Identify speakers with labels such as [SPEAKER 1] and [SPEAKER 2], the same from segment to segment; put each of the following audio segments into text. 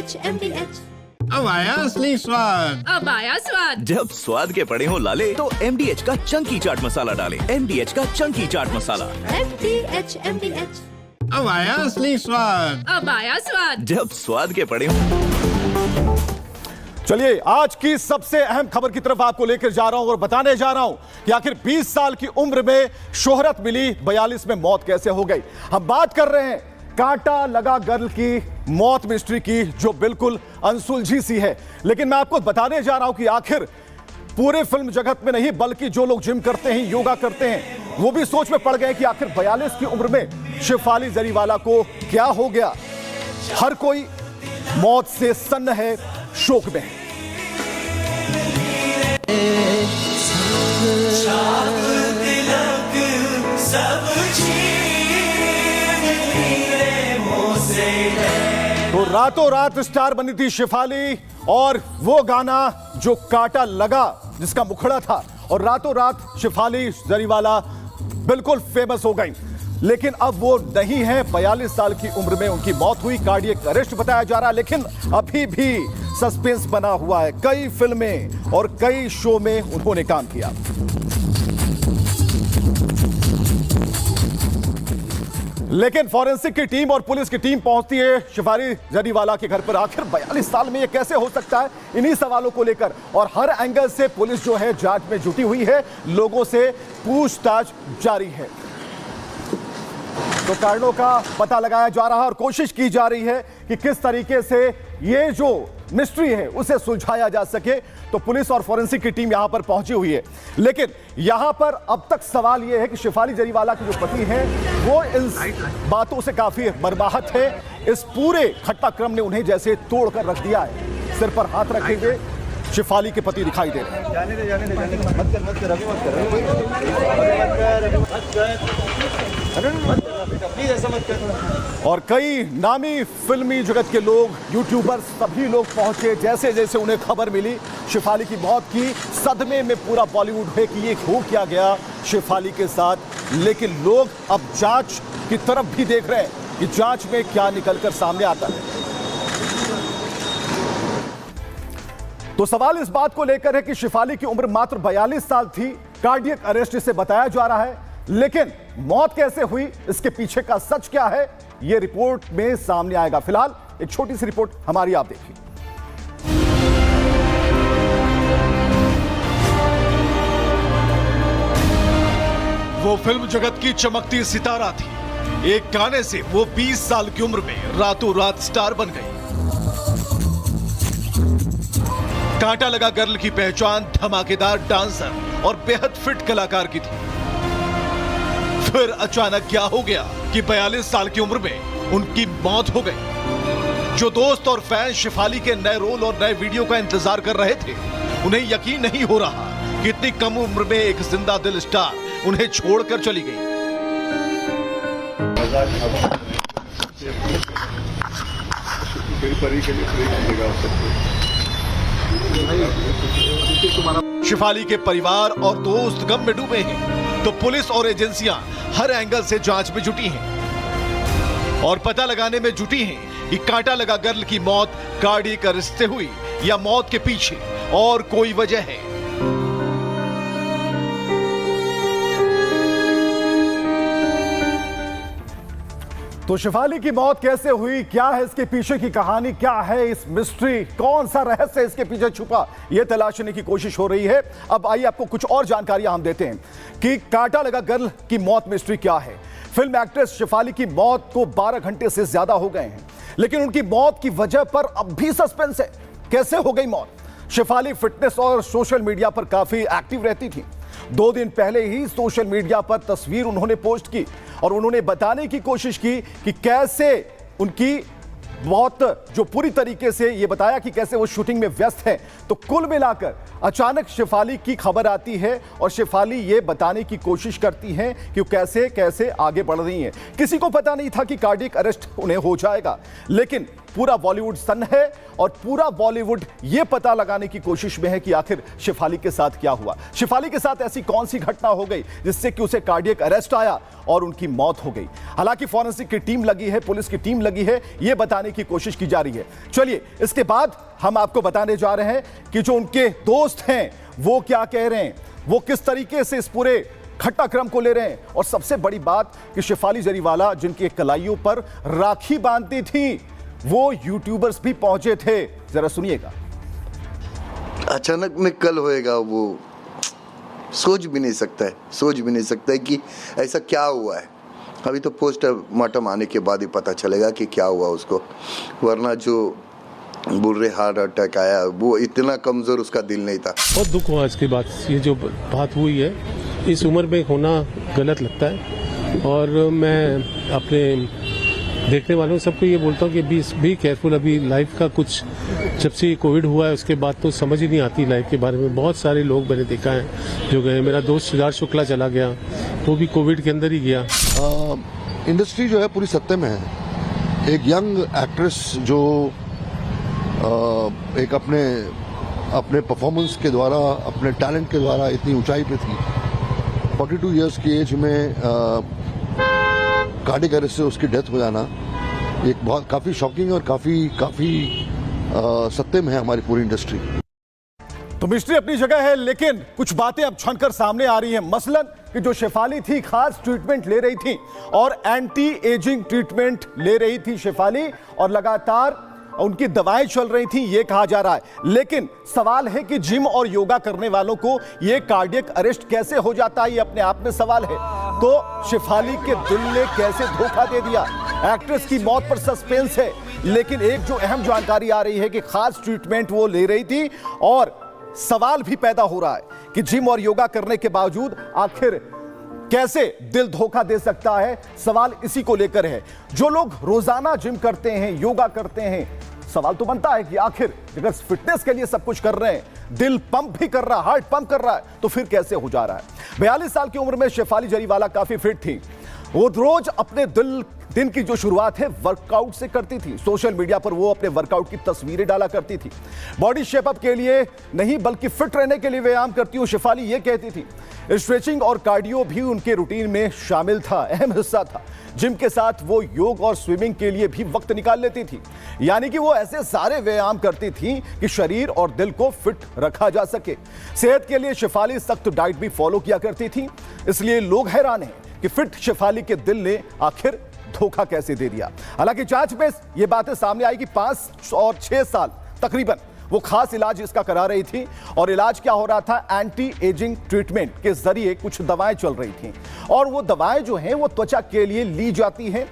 [SPEAKER 1] MDH
[SPEAKER 2] अब आया असली स्वाद।
[SPEAKER 3] अब आया स्वाद।
[SPEAKER 4] जब स्वाद के पड़े हो लाले तो MDH का चंकी चाट मसाला डालें। MDH का चंकी चाट मसाला।
[SPEAKER 1] MDH
[SPEAKER 2] अब आया असली स्वाद।
[SPEAKER 3] अब आया स्वाद।
[SPEAKER 4] जब स्वाद के पड़े हो।
[SPEAKER 5] चलिए आज की सबसे अहम खबर की तरफ आपको लेकर जा रहा हूं और बताने जा रहा हूं कि आखिर 20 साल की उम्र में शोहरत मिली, 42 में मौत कैसे हो गई। हम बात कर रहे हैं कांटा लगा गर्ल की मौत मिस्ट्री की, जो बिल्कुल अनसुलझी सी है। लेकिन मैं आपको बताने जा रहा हूं कि आखिर पूरे फिल्म जगत में नहीं बल्कि जो लोग जिम करते हैं, योगा करते हैं, वो भी सोच में पड़ गए कि आखिर 42 की उम्र में शेफाली जरीवाला को क्या हो गया। हर कोई मौत से सन्न है, शोक में है। तो रातों रात स्टार बनी थी शेफाली, और वो गाना जो कांटा लगा जिसका मुखड़ा था, और रातों रात शेफाली जरीवाला बिल्कुल फेमस हो गई। लेकिन अब वो नहीं है। 42 साल की उम्र में उनकी मौत हुई, कार्डियक अरेस्ट बताया जा रहा है। लेकिन अभी भी सस्पेंस बना हुआ है। कई फिल्में और कई शो में उन्होंने काम किया। लेकिन फॉरेंसिक की टीम और पुलिस की टीम पहुंचती है शेफाली जरीवाला के घर पर। आखिर 42 साल में ये कैसे हो सकता है, इन्हीं सवालों को लेकर और हर एंगल से पुलिस जो है जांच में जुटी हुई है, लोगों से पूछताछ जारी है। तो कारणों का पता लगाया जा रहा है और कोशिश की जा रही है कि किस तरीके से ये जो मिस्ट्री है उसे सुलझाया जा सके। तो पुलिस और फॉरेंसिक की टीम यहां पर पहुंची हुई है। लेकिन यहां पर अब तक सवाल यह है कि शेफाली जरीवाला के जो पति हैं वो इन बातों से काफी बर्बाहत है। इस पूरे घटनाक्रम ने उन्हें जैसे तोड़कर रख दिया है। सिर पर हाथ रखे हुए शेफाली के पति दिखाई दे रहे हैं। और कई नामी फिल्मी जगत के लोग, यूट्यूबर्स, सभी लोग पहुंचे। जैसे जैसे उन्हें खबर मिली शेफाली की मौत की, सदमे में पूरा बॉलीवुड है कि ये हो क्या गया शेफाली के साथ। लेकिन लोग अब जांच की तरफ भी देख रहे हैं कि जांच में क्या निकलकर सामने आता है। तो सवाल इस बात को लेकर है कि शेफाली की उम्र मात्र 42 साल थी, कार्डियक अरेस्ट इसे बताया जा रहा है। लेकिन मौत कैसे हुई, इसके पीछे का सच क्या है, यह रिपोर्ट में सामने आएगा। फिलहाल एक छोटी सी रिपोर्ट हमारी, आप देखिए। वो फिल्म जगत की चमकती सितारा थी। एक गाने से वो 20 साल की उम्र में रातों रात स्टार बन गई। कांटा लगा गर्ल की पहचान धमाकेदार डांसर और बेहद फिट कलाकार की थी। फिर अचानक क्या हो गया कि 42 साल की उम्र में उनकी मौत हो गई। जो दोस्त और फैन शेफाली के नए रोल और नए वीडियो का इंतजार कर रहे थे, उन्हें यकीन नहीं हो रहा कि इतनी कम उम्र में एक जिंदा दिल स्टार उन्हें छोड़कर चली गई। शेफाली के परिवार और दोस्त गम में डूबे हैं, तो पुलिस और एजेंसियां हर एंगल से जांच में जुटी हैं और पता लगाने में जुटी हैं कि कांटा लगा गर्ल की मौत कार्डियक अरेस्ट से हुई या मौत के पीछे और कोई वजह है। तो शेफाली की मौत कैसे हुई, क्या है इसके पीछे की कहानी, क्या है इस मिस्ट्री, कौन सा रहस्य इसके पीछे छुपा, यह तलाशने की कोशिश हो रही है। अब आइए आपको कुछ और जानकारियां हम देते हैं कि कांटा लगा गर्ल की मौत मिस्ट्री क्या है। फिल्म एक्ट्रेस शेफाली की मौत को 12 घंटे से ज्यादा हो गए हैं, लेकिन उनकी मौत की वजह पर अब भी सस्पेंस है। कैसे हो गई मौत? शेफाली फिटनेस और सोशल मीडिया पर काफी एक्टिव रहती थी। 2 दिन पहले ही सोशल मीडिया पर तस्वीर उन्होंने पोस्ट की और उन्होंने बताने की कोशिश की कि कैसे उनकी मौत, जो पूरी तरीके से ये बताया कि कैसे वो शूटिंग में व्यस्त है। तो कुल मिलाकर अचानक शेफाली की खबर आती है और शेफाली ये बताने की कोशिश करती हैं कि वो कैसे कैसे आगे बढ़ रही हैं। किसी को पता नहीं था कि कार्डियक अरेस्ट उन्हें हो जाएगा, लेकिन पूरा बॉलीवुड सन्न है और पूरा बॉलीवुड यह पता लगाने की कोशिश में है कि आखिर शेफाली के साथ क्या हुआ। शेफाली के साथ ऐसी कौन सी घटना हो गई जिससे कि उसे कार्डियक अरेस्ट आया और उनकी मौत हो गई। हालांकि फॉरेंसिक की टीम लगी है, पुलिस की टीम लगी है, यह बताने की कोशिश की जा रही है। चलिए इसके बाद हम आपको बताने जा रहे हैं कि जो उनके दोस्त हैं वो क्या कह रहे हैं, वो किस तरीके से इस पूरे घटनाक्रम को ले रहे हैं। और सबसे बड़ी बात कि शेफाली जरीवाला जिनकी कलाइयों पर राखी बांधती थी, वो यूट्यूबर्स भी पहुंचे थे। जरा सुनिएगा।
[SPEAKER 6] अचानक में कल होएगा वो सोच भी नहीं सकता है कि ऐसा क्या हुआ है। अभी तो पोस्टमार्टम आने के बाद ही पता चलेगा कि क्या हुआ उसको, वरना जो बोल रहे हार्ट अटैक आया, वो इतना कमजोर उसका दिल नहीं था।
[SPEAKER 7] बहुत दुख हुआ इसके बाद। ये जो बात हुई है इस उम्र में होना गलत लगता है और मैं अपने देखने वालों सबको ये बोलता हूँ कि बी केयरफुल। अभी लाइफ का कुछ जब से कोविड हुआ है उसके बाद तो समझ ही नहीं आती लाइफ के बारे में। बहुत सारे लोग मैंने देखा है जो गए। मेरा दोस्त सिद्धार्थ शुक्ला चला गया, वो भी कोविड के अंदर ही गया।
[SPEAKER 8] इंडस्ट्री जो है पूरी सत्ते में है। एक यंग एक्ट्रेस जो एक अपने परफॉर्मेंस के द्वारा, अपने टैलेंट के द्वारा इतनी ऊंचाई पे थी। 42 इयर्स की एज में कार्डियक अरेस्ट से उसकी डेथ हो जाना एक बहुत काफ़ी शॉकिंग और काफ़ी सत्ते में है हमारी पूरी इंडस्ट्री।
[SPEAKER 5] तो मिस्ट्री अपनी जगह है, लेकिन कुछ बातें अब छनकर सामने आ रही हैं। मसलन कि जो शेफाली थी खास ट्रीटमेंट ले रही थी और एंटी एजिंग ट्रीटमेंट ले रही थी शेफाली, और लगातार उनकी दवाएं चल रही थी, यह कहा जा रहा है। लेकिन सवाल है कि जिम और योगा करने वालों को यह कार्डियक अरेस्ट कैसे हो जाता है, यह अपने आप में सवाल है। तो शेफाली के दिल ने कैसे धोखा दे दिया? एक्ट्रेस की मौत पर सस्पेंस है, लेकिन एक जो अहम जानकारी आ रही है कि खास ट्रीटमेंट वो ले रही थी और सवाल भी पैदा हो रहा है कि जिम और योगा करने के बावजूद आखिर कैसे दिल धोखा दे सकता है। सवाल इसी को लेकर है। जो लोग रोजाना जिम करते हैं, योगा करते हैं, सवाल तो बनता है कि आखिर अगर फिटनेस के लिए सब कुछ कर रहे हैं, दिल पंप भी कर रहा है, हार्ट पंप कर रहा है, तो फिर कैसे हो जा रहा है। 42 साल की उम्र में शेफाली जरीवाला काफी फिट थी। वो रोज अपने दिन की जो शुरुआत है वर्कआउट से करती थी। सोशल मीडिया पर वो अपने वर्कआउट की तस्वीरें डाला करती थी। बॉडी शेप अप के लिए नहीं बल्कि फिट रहने के लिए व्यायाम करती हूं, शेफाली ये कहती थी। स्ट्रेचिंग और कार्डियो भी उनके रूटीन में शामिल था, अहम हिस्सा था। जिम के साथ वो योग और स्विमिंग के लिए भी वक्त निकाल लेती थी। यानी कि वो ऐसे सारे व्यायाम करती थी कि शरीर और दिल को फिट रखा जा सके। सेहत के लिए शेफाली सख्त डाइट भी फॉलो किया करती थी। इसलिए लोग हैरान हैं कि फिट शेफाली के दिल ने आखिर धोखा कैसे दे दिया। हालांकि जांच में यह बातें सामने आई कि 5 और 6 साल तकरीबन वो खास इलाज इसका करा रही थी। और इलाज क्या हो रहा था? एंटी एजिंग ट्रीटमेंट के जरिए कुछ दवाएं चल रही थी, और वो दवाएं जो हैं वो त्वचा के लिए ली जाती हैं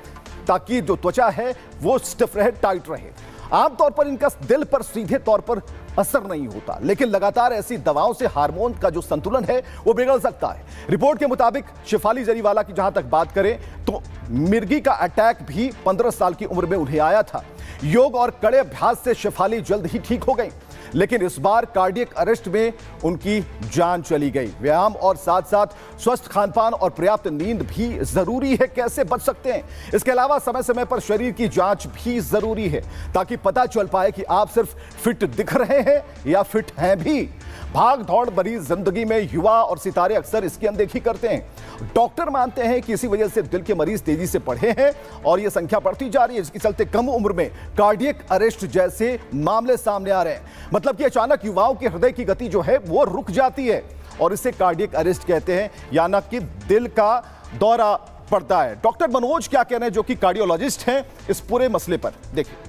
[SPEAKER 5] ताकि जो त्वचा है वो स्टिफ रहे, टाइट रहे। आमतौर पर इनका दिल पर सीधे तौर पर असर नहीं होता, लेकिन लगातार ऐसी दवाओं से हार्मोन का जो संतुलन है वो बिगड़ सकता है। रिपोर्ट के मुताबिक शेफाली जरीवाला की जहां तक बात करें तो मिर्गी का अटैक भी 15 साल की उम्र में उन्हें आया था। योग और कड़े अभ्यास से शेफाली जल्द ही ठीक हो गई, लेकिन इस बार कार्डियक अरेस्ट में उनकी जान चली गई। व्यायाम और साथ साथ स्वस्थ खानपान और पर्याप्त नींद भी जरूरी है। कैसे बच सकते हैं? इसके अलावा समय समय पर शरीर की जांच भी जरूरी है ताकि पता चल पाए कि आप सिर्फ फिट दिख रहे हैं या फिट हैं भी। भाग दौड़ भरी जिंदगी में युवा और सितारे अक्सर इसकी अनदेखी करते हैं। डॉक्टर मानते हैं कि इसी वजह से दिल के मरीज तेजी से बढ़े हैं और यह संख्या बढ़ती जा रही है, जिसके चलते कम उम्र में कार्डियक अरेस्ट जैसे मामले सामने आ रहे हैं। मतलब कि अचानक युवाओं के हृदय की गति जो है वो रुक जाती है और इसे कार्डियक अरेस्ट कहते हैं, यानी कि दिल का दौरा पड़ता है। डॉक्टर मनोज क्या कह रहे हैं, जो कि कार्डियोलॉजिस्ट हैं, इस पूरे मसले पर देखिए।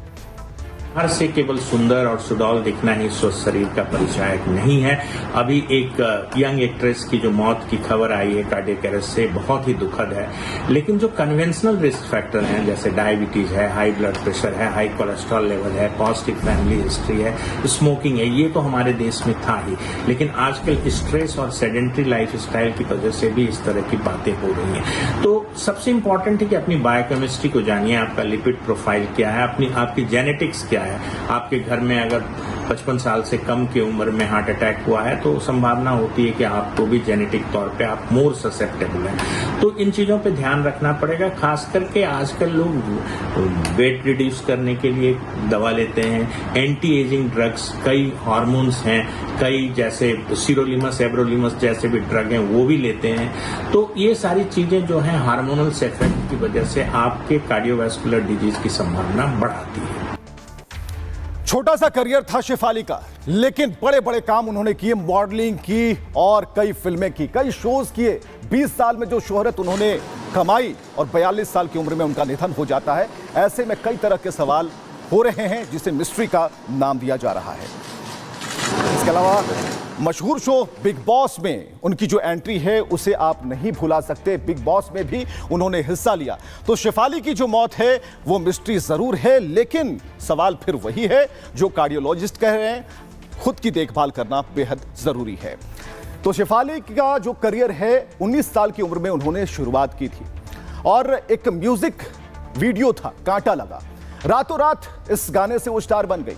[SPEAKER 9] हर से केवल सुंदर और सुडौल दिखना ही स्वस्थ शरीर का परिचायक नहीं है। अभी एक यंग एक्ट्रेस की जो मौत की खबर आई है कार्डियक अरेस्ट से, बहुत ही दुखद है। लेकिन जो कन्वेंशनल रिस्क फैक्टर हैं, जैसे डायबिटीज है, हाई ब्लड प्रेशर है, हाई कोलेस्ट्रॉल लेवल है, पॉजिटिव फैमिली हिस्ट्री है, स्मोकिंग है, ये तो हमारे देश में था ही। लेकिन आजकल स्ट्रेस और सेडेंट्री लाइफ स्टाइल की वजह से भी इस तरह की बातें हो रही हैं। तो सबसे इंपॉर्टेंट है कि अपनी बायोकेमिस्ट्री को जानिए, आपका लिपिड प्रोफाइल क्या है, आपकी जेनेटिक्स क्या है। आपके घर में अगर 55 साल से कम की उम्र में हार्ट अटैक हुआ है तो संभावना होती है कि आपको भी जेनेटिक तौर पे आप मोर ससेप्टेबल हैं। तो इन चीजों पे ध्यान रखना पड़ेगा। खास करके आजकल लोग वेट रिड्यूस करने के लिए दवा लेते हैं, एंटी एजिंग ड्रग्स, कई हार्मोन्स हैं, कई जैसे सिरोलिमस एब्रोलिमस जैसे भी ड्रग हैं वो भी लेते हैं। तो ये सारी चीजें जो हैं हार्मोनल इफेक्ट की वजह से आपके कार्डियोवैस्कुलर डिजीज की संभावना बढ़ाती है।
[SPEAKER 5] छोटा सा करियर था शेफाली का, लेकिन बड़े बड़े काम उन्होंने किए, मॉडलिंग की और कई फिल्में की, कई शोज किए। 20 साल में जो शोहरत उन्होंने कमाई और 42 साल की उम्र में उनका निधन हो जाता है। ऐसे में कई तरह के सवाल हो रहे हैं जिसे मिस्ट्री का नाम दिया जा रहा है। इसके अलावा मशहूर शो बिग बॉस में उनकी जो एंट्री है उसे आप नहीं भुला सकते। बिग बॉस में भी उन्होंने हिस्सा लिया। तो शेफाली की जो मौत है वो मिस्ट्री जरूर है, लेकिन सवाल फिर वही है जो कार्डियोलॉजिस्ट कह रहे हैं, खुद की देखभाल करना बेहद जरूरी है। तो शेफाली का जो करियर है 19 साल की उम्र में उन्होंने शुरुआत की थी और एक म्यूजिक वीडियो था कांटा लगा, रातों रात इस गाने से वो स्टार बन गई।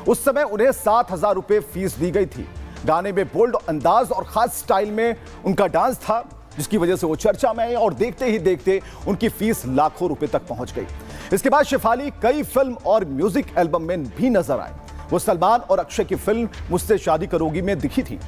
[SPEAKER 5] उस समय उन्हें 7,000 रुपए फीस दी गई थी। गाने में बोल्ड अंदाज और खास स्टाइल में उनका डांस था जिसकी वजह से वो चर्चा में आई और देखते ही देखते उनकी फीस लाखों रुपए तक पहुंच गई। इसके बाद शेफाली कई फिल्म और म्यूजिक एल्बम में भी नजर आए। वो सलमान और अक्षय की फिल्म मुझसे शादी करोगी में दिखी थी।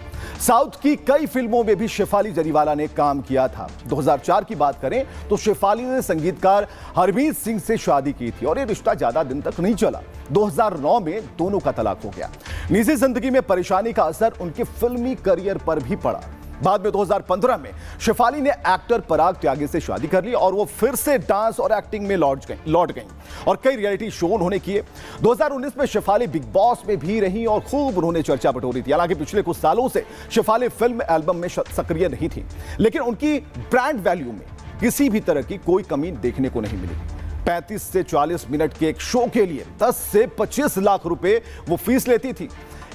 [SPEAKER 5] साउथ की कई फिल्मों में भी शेफाली जरीवाला ने काम किया था। 2004 की बात करें तो शेफाली ने संगीतकार हरमीत सिंह से शादी की थी और ये रिश्ता ज्यादा दिन तक नहीं चला। 2009 में दोनों का तलाक हो गया। निजी जिंदगी में परेशानी का असर उनके फिल्मी करियर पर भी पड़ा। बाद में 2015 में शेफाली ने एक्टर पराग त्यागी से शादी कर ली और वो फिर से डांस और एक्टिंग में लौट गईं और कई रियलिटी शो उन्होंने किए। 2019 में शेफाली बिग बॉस में भी रही और खूब उन्होंने चर्चा बटोरी थी। हालांकि पिछले कुछ सालों से शेफाली फिल्म एल्बम में सक्रिय नहीं थी, लेकिन उनकी ब्रांड वैल्यू में किसी भी तरह की कोई कमी देखने को नहीं मिली। 35 से 40 मिनट के एक शो के लिए 10 से 25 लाख रुपए वो फीस लेती थी।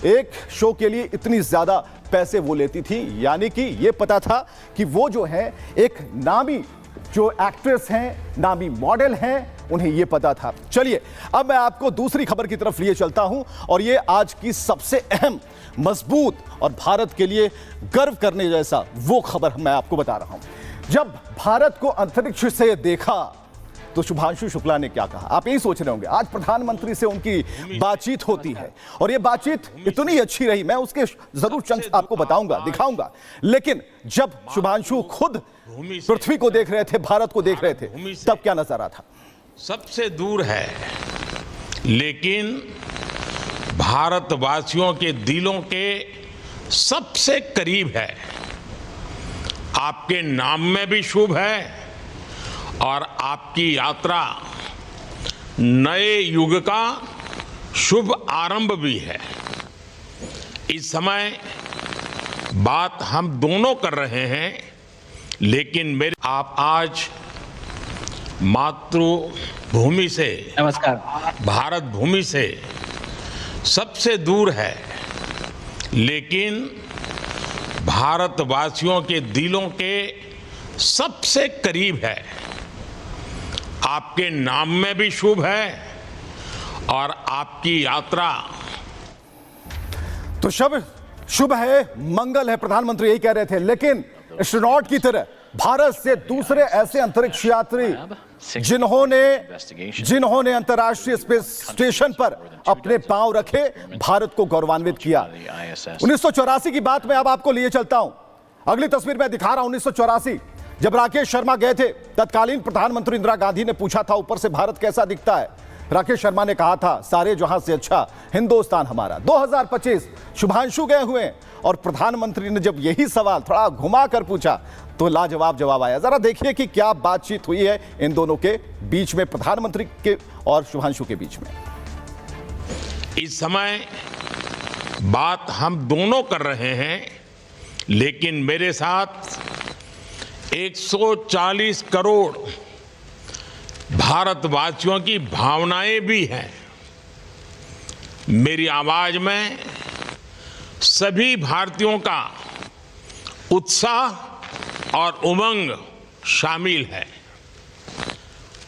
[SPEAKER 5] एक शो के लिए इतनी ज्यादा पैसे वो लेती थी, यानी कि ये पता था कि वो जो है एक नामी जो एक्ट्रेस हैं, नामी मॉडल हैं, उन्हें ये पता था। चलिए अब मैं आपको दूसरी खबर की तरफ लिए चलता हूं और ये आज की सबसे अहम, मजबूत और भारत के लिए गर्व करने जैसा वो खबर मैं आपको बता रहा हूं। जब भारत को अंतरिक्ष से देखा तो शुभांशु शुक्ला ने क्या कहा, आप यही सोच रहे होंगे। आज प्रधानमंत्री से उनकी बातचीत होती है और ये बातचीत इतनी अच्छी रही, मैं उसके जरूर चंक्स आपको बताऊंगा, दिखाऊंगा। लेकिन जब शुभांशु खुद पृथ्वी को देख रहे थे, भारत को देख रहे थे, तब क्या नजारा था?
[SPEAKER 10] सबसे दूर है लेकिन भारतवासियों के दिलों के सबसे करीब है। आपके नाम में भी शुभ है और आपकी यात्रा नए युग का शुभ आरंभ भी है। इस समय बात हम दोनों कर रहे हैं, लेकिन आप आज मातृभूमि से, नमस्कार, भारत भूमि से सबसे दूर है, लेकिन भारतवासियों के दिलों के सबसे करीब है। आपके नाम में भी शुभ है और आपकी यात्रा
[SPEAKER 5] तो शुभ है, मंगल है, प्रधानमंत्री यही कह रहे थे। लेकिन एस्ट्रोनॉट की तरह भारत से दूसरे ऐसे अंतरिक्ष यात्री जिन्होंने अंतर्राष्ट्रीय स्पेस स्टेशन पर अपने पांव रखे, भारत को गौरवान्वित किया। 1984 की बात मैं अब आपको लिए चलता हूं। अगली तस्वीर में दिखा रहा हूं 1984, जब राकेश शर्मा गए थे। तत्कालीन प्रधानमंत्री इंदिरा गांधी ने पूछा था ऊपर से भारत कैसा दिखता है। राकेश शर्मा ने कहा था सारे जहां से अच्छा हिंदुस्तान हमारा। 2025 शुभांशु गए हुए और प्रधानमंत्री ने जब यही सवाल थोड़ा घुमा कर पूछा तो लाजवाब जवाब आया। जरा देखिए कि क्या बातचीत हुई है इन दोनों के बीच में, प्रधानमंत्री के और शुभांशु के बीच में।
[SPEAKER 10] इस समय बात हम दोनों कर रहे हैं, लेकिन मेरे साथ 140 करोड़ भारतवासियों की भावनाएं भी हैं। मेरी आवाज में सभी भारतीयों का उत्साह और उमंग शामिल है।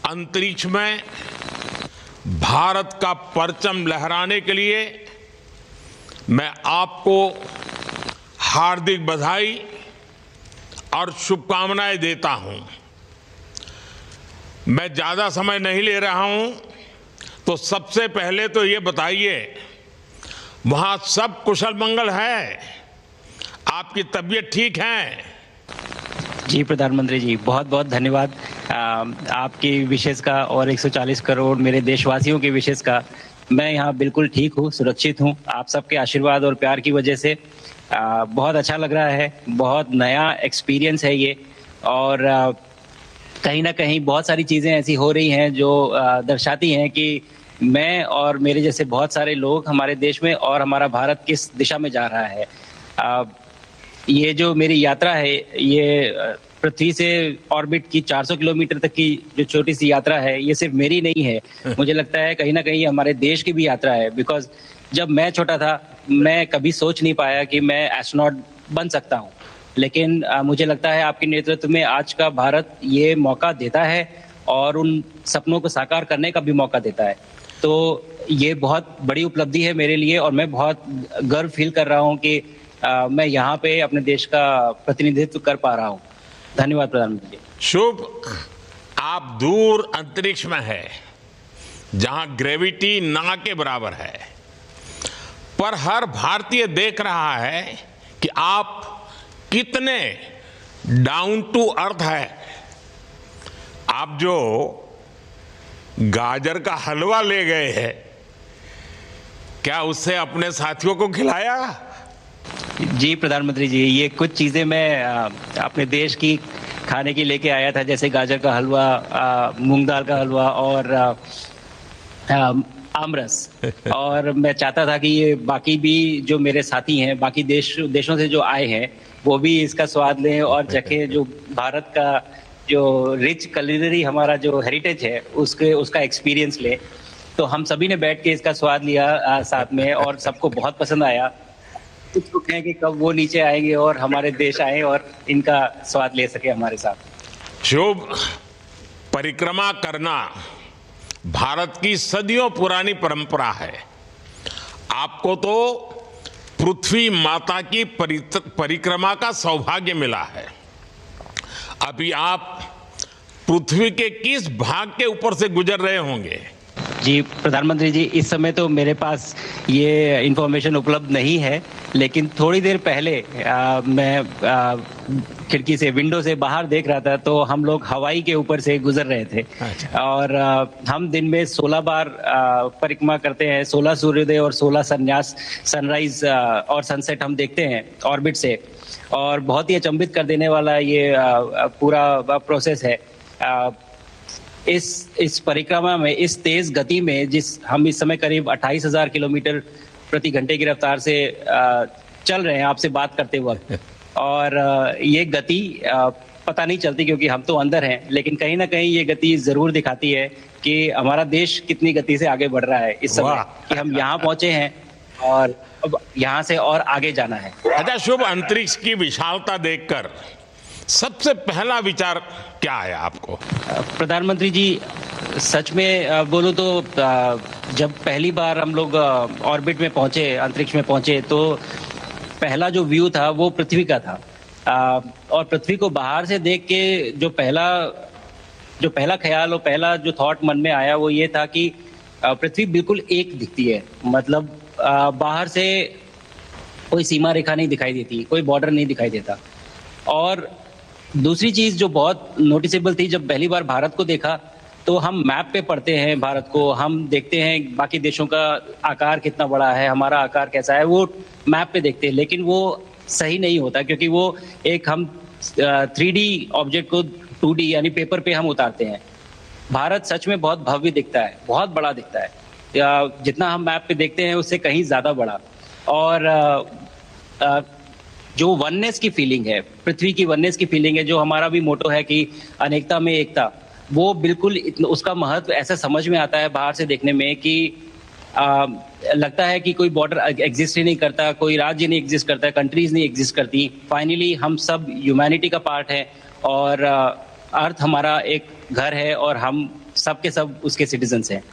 [SPEAKER 10] अंतरिक्ष में भारत का परचम लहराने के लिए मैं आपको हार्दिक बधाई और शुभकामनाएं देता हूं। मैं ज्यादा समय नहीं ले रहा हूं, तो सबसे पहले तो ये बताइए, वहां सब कुशल मंगल है? आपकी तबीयत ठीक है?
[SPEAKER 11] जी प्रधानमंत्री जी, बहुत बहुत धन्यवाद आपकी विशेष का और 140 करोड़ मेरे देशवासियों की विशेष का। मैं यहाँ बिल्कुल ठीक हूँ, सुरक्षित हूँ। आप सबके आशीर्वाद और प्यार की वजह से बहुत अच्छा लग रहा है। बहुत नया एक्सपीरियंस है ये, और कहीं ना कहीं बहुत सारी चीज़ें ऐसी हो रही हैं जो दर्शाती हैं कि मैं और मेरे जैसे बहुत सारे लोग हमारे देश में और हमारा भारत किस दिशा में जा रहा है। ये जो मेरी यात्रा है, ये पृथ्वी से ऑर्बिट की 400 किलोमीटर तक की जो छोटी सी यात्रा है, ये सिर्फ मेरी नहीं है। मुझे लगता है कहीं ना कहीं हमारे देश की भी यात्रा है। बिकॉज जब मैं छोटा था, मैं कभी सोच नहीं पाया कि मैं एस्ट्रोनॉट बन सकता हूँ, लेकिन मुझे लगता है आपके नेतृत्व में आज का भारत ये मौका देता है और उन सपनों को साकार करने का भी मौका देता है। तो ये बहुत बड़ी उपलब्धि है मेरे लिए, और मैं बहुत गर्व फील कर रहा हूँ कि मैं यहाँ पे अपने देश का प्रतिनिधित्व कर पा रहा हूँ। धन्यवाद प्रधानमंत्री जी।
[SPEAKER 10] शुभ। आप दूर अंतरिक्ष में है, जहां ग्रेविटी ना के बराबर है, पर हर भारतीय देख रहा है कि आप कितने डाउन टू अर्थ है। आप जो गाजर का हलवा ले गए हैं, क्या उससे अपने साथियों को खिलाया?
[SPEAKER 11] जी प्रधानमंत्री जी, ये कुछ चीज़ें मैं अपने देश की खाने की लेके आया था, जैसे गाजर का हलवा, मूंग दाल का हलवा और आमरस। और मैं चाहता था कि ये बाकी भी जो मेरे साथी हैं, बाकी देशों से जो आए हैं, वो भी इसका स्वाद लें और चखें, जो भारत का जो रिच कुलिनरी हमारा जो हेरिटेज है उसका एक्सपीरियंस लें। तो हम सभी ने बैठ के इसका स्वाद लिया साथ में, और सबको बहुत पसंद आया। कुछ लोग कहें कि कब वो नीचे आएंगे और हमारे देश आए और इनका स्वाद ले सके हमारे साथ।
[SPEAKER 10] शुभ। परिक्रमा करना भारत की सदियों पुरानी परंपरा है। आपको तो पृथ्वी माता की परिक्रमा का सौभाग्य मिला है। अभी आप पृथ्वी के किस भाग के ऊपर से गुजर रहे होंगे?
[SPEAKER 11] जी प्रधानमंत्री जी, इस समय तो मेरे पास ये इंफॉर्मेशन उपलब्ध नहीं है, लेकिन थोड़ी देर पहले मैं खिड़की से, विंडो से बाहर देख रहा था, तो हम लोग हवाई के ऊपर से गुजर रहे थे। अच्छा। और हम दिन में 16 बार परिक्रमा करते हैं, 16 सूर्योदय और 16 संन्यास, सनराइज और सनसेट हम देखते हैं ऑर्बिट से। और बहुत ही अचंभित कर देने वाला ये पूरा प्रोसेस है। इस परिक्रमा में, इस तेज गति में, हम इस समय करीब 28,000 किलोमीटर प्रति घंटे की रफ्तार से चल रहे हैं आपसे बात करते वक्त, और ये गति पता नहीं चलती क्योंकि हम तो अंदर हैं, लेकिन कहीं ना कहीं ये गति जरूर दिखाती है कि हमारा देश कितनी गति से आगे बढ़ रहा है इस समय, कि हम यहाँ पहुंचे हैं और अब यहाँ से और आगे जाना है।
[SPEAKER 10] अच्छा शुभ, अंतरिक्ष की विशालता देखकर सबसे पहला विचार क्या है आपको?
[SPEAKER 11] प्रधानमंत्री जी, सच में बोलूं तो जब पहली बार हम लोग ऑर्बिट में पहुंचे, अंतरिक्ष में पहुंचे, तो पहला जो व्यू था वो पृथ्वी का था। और पृथ्वी को बाहर से देख के जो पहला ख्याल और पहला जो थॉट मन में आया वो ये था कि पृथ्वी बिल्कुल एक दिखती है। मतलब बाहर से कोई सीमा रेखा नहीं दिखाई देती, कोई बॉर्डर नहीं दिखाई देता। और दूसरी चीज जो बहुत नोटिसेबल थी, जब पहली बार भारत को देखा तो हम मैप पे पढ़ते हैं भारत को, हम देखते हैं बाकी देशों का आकार कितना बड़ा है, हमारा आकार कैसा है, वो मैप पे देखते हैं, लेकिन वो सही नहीं होता क्योंकि वो एक हम 3D ऑब्जेक्ट को 2D यानी पेपर पे हम उतारते हैं। भारत सच में बहुत भव्य दिखता है, बहुत बड़ा दिखता है, जितना हम मैप पे देखते हैं उससे कहीं ज्यादा बड़ा। और जो वननेस की फीलिंग है, पृथ्वी की वननेस की फीलिंग है, जो हमारा भी मोटो है कि अनेकता में एकता, वो बिल्कुल उसका महत्व ऐसा समझ में आता है बाहर से देखने में कि लगता है कि कोई बॉर्डर एग्जिस्ट ही नहीं करता, कोई राज्य नहीं एग्जिस्ट करता, कंट्रीज नहीं एग्जिस्ट करती। फाइनली हम सब ह्यूमैनिटी का पार्ट है और अर्थ हमारा एक घर है और हम सब के सब उसके सिटीजन्स हैं।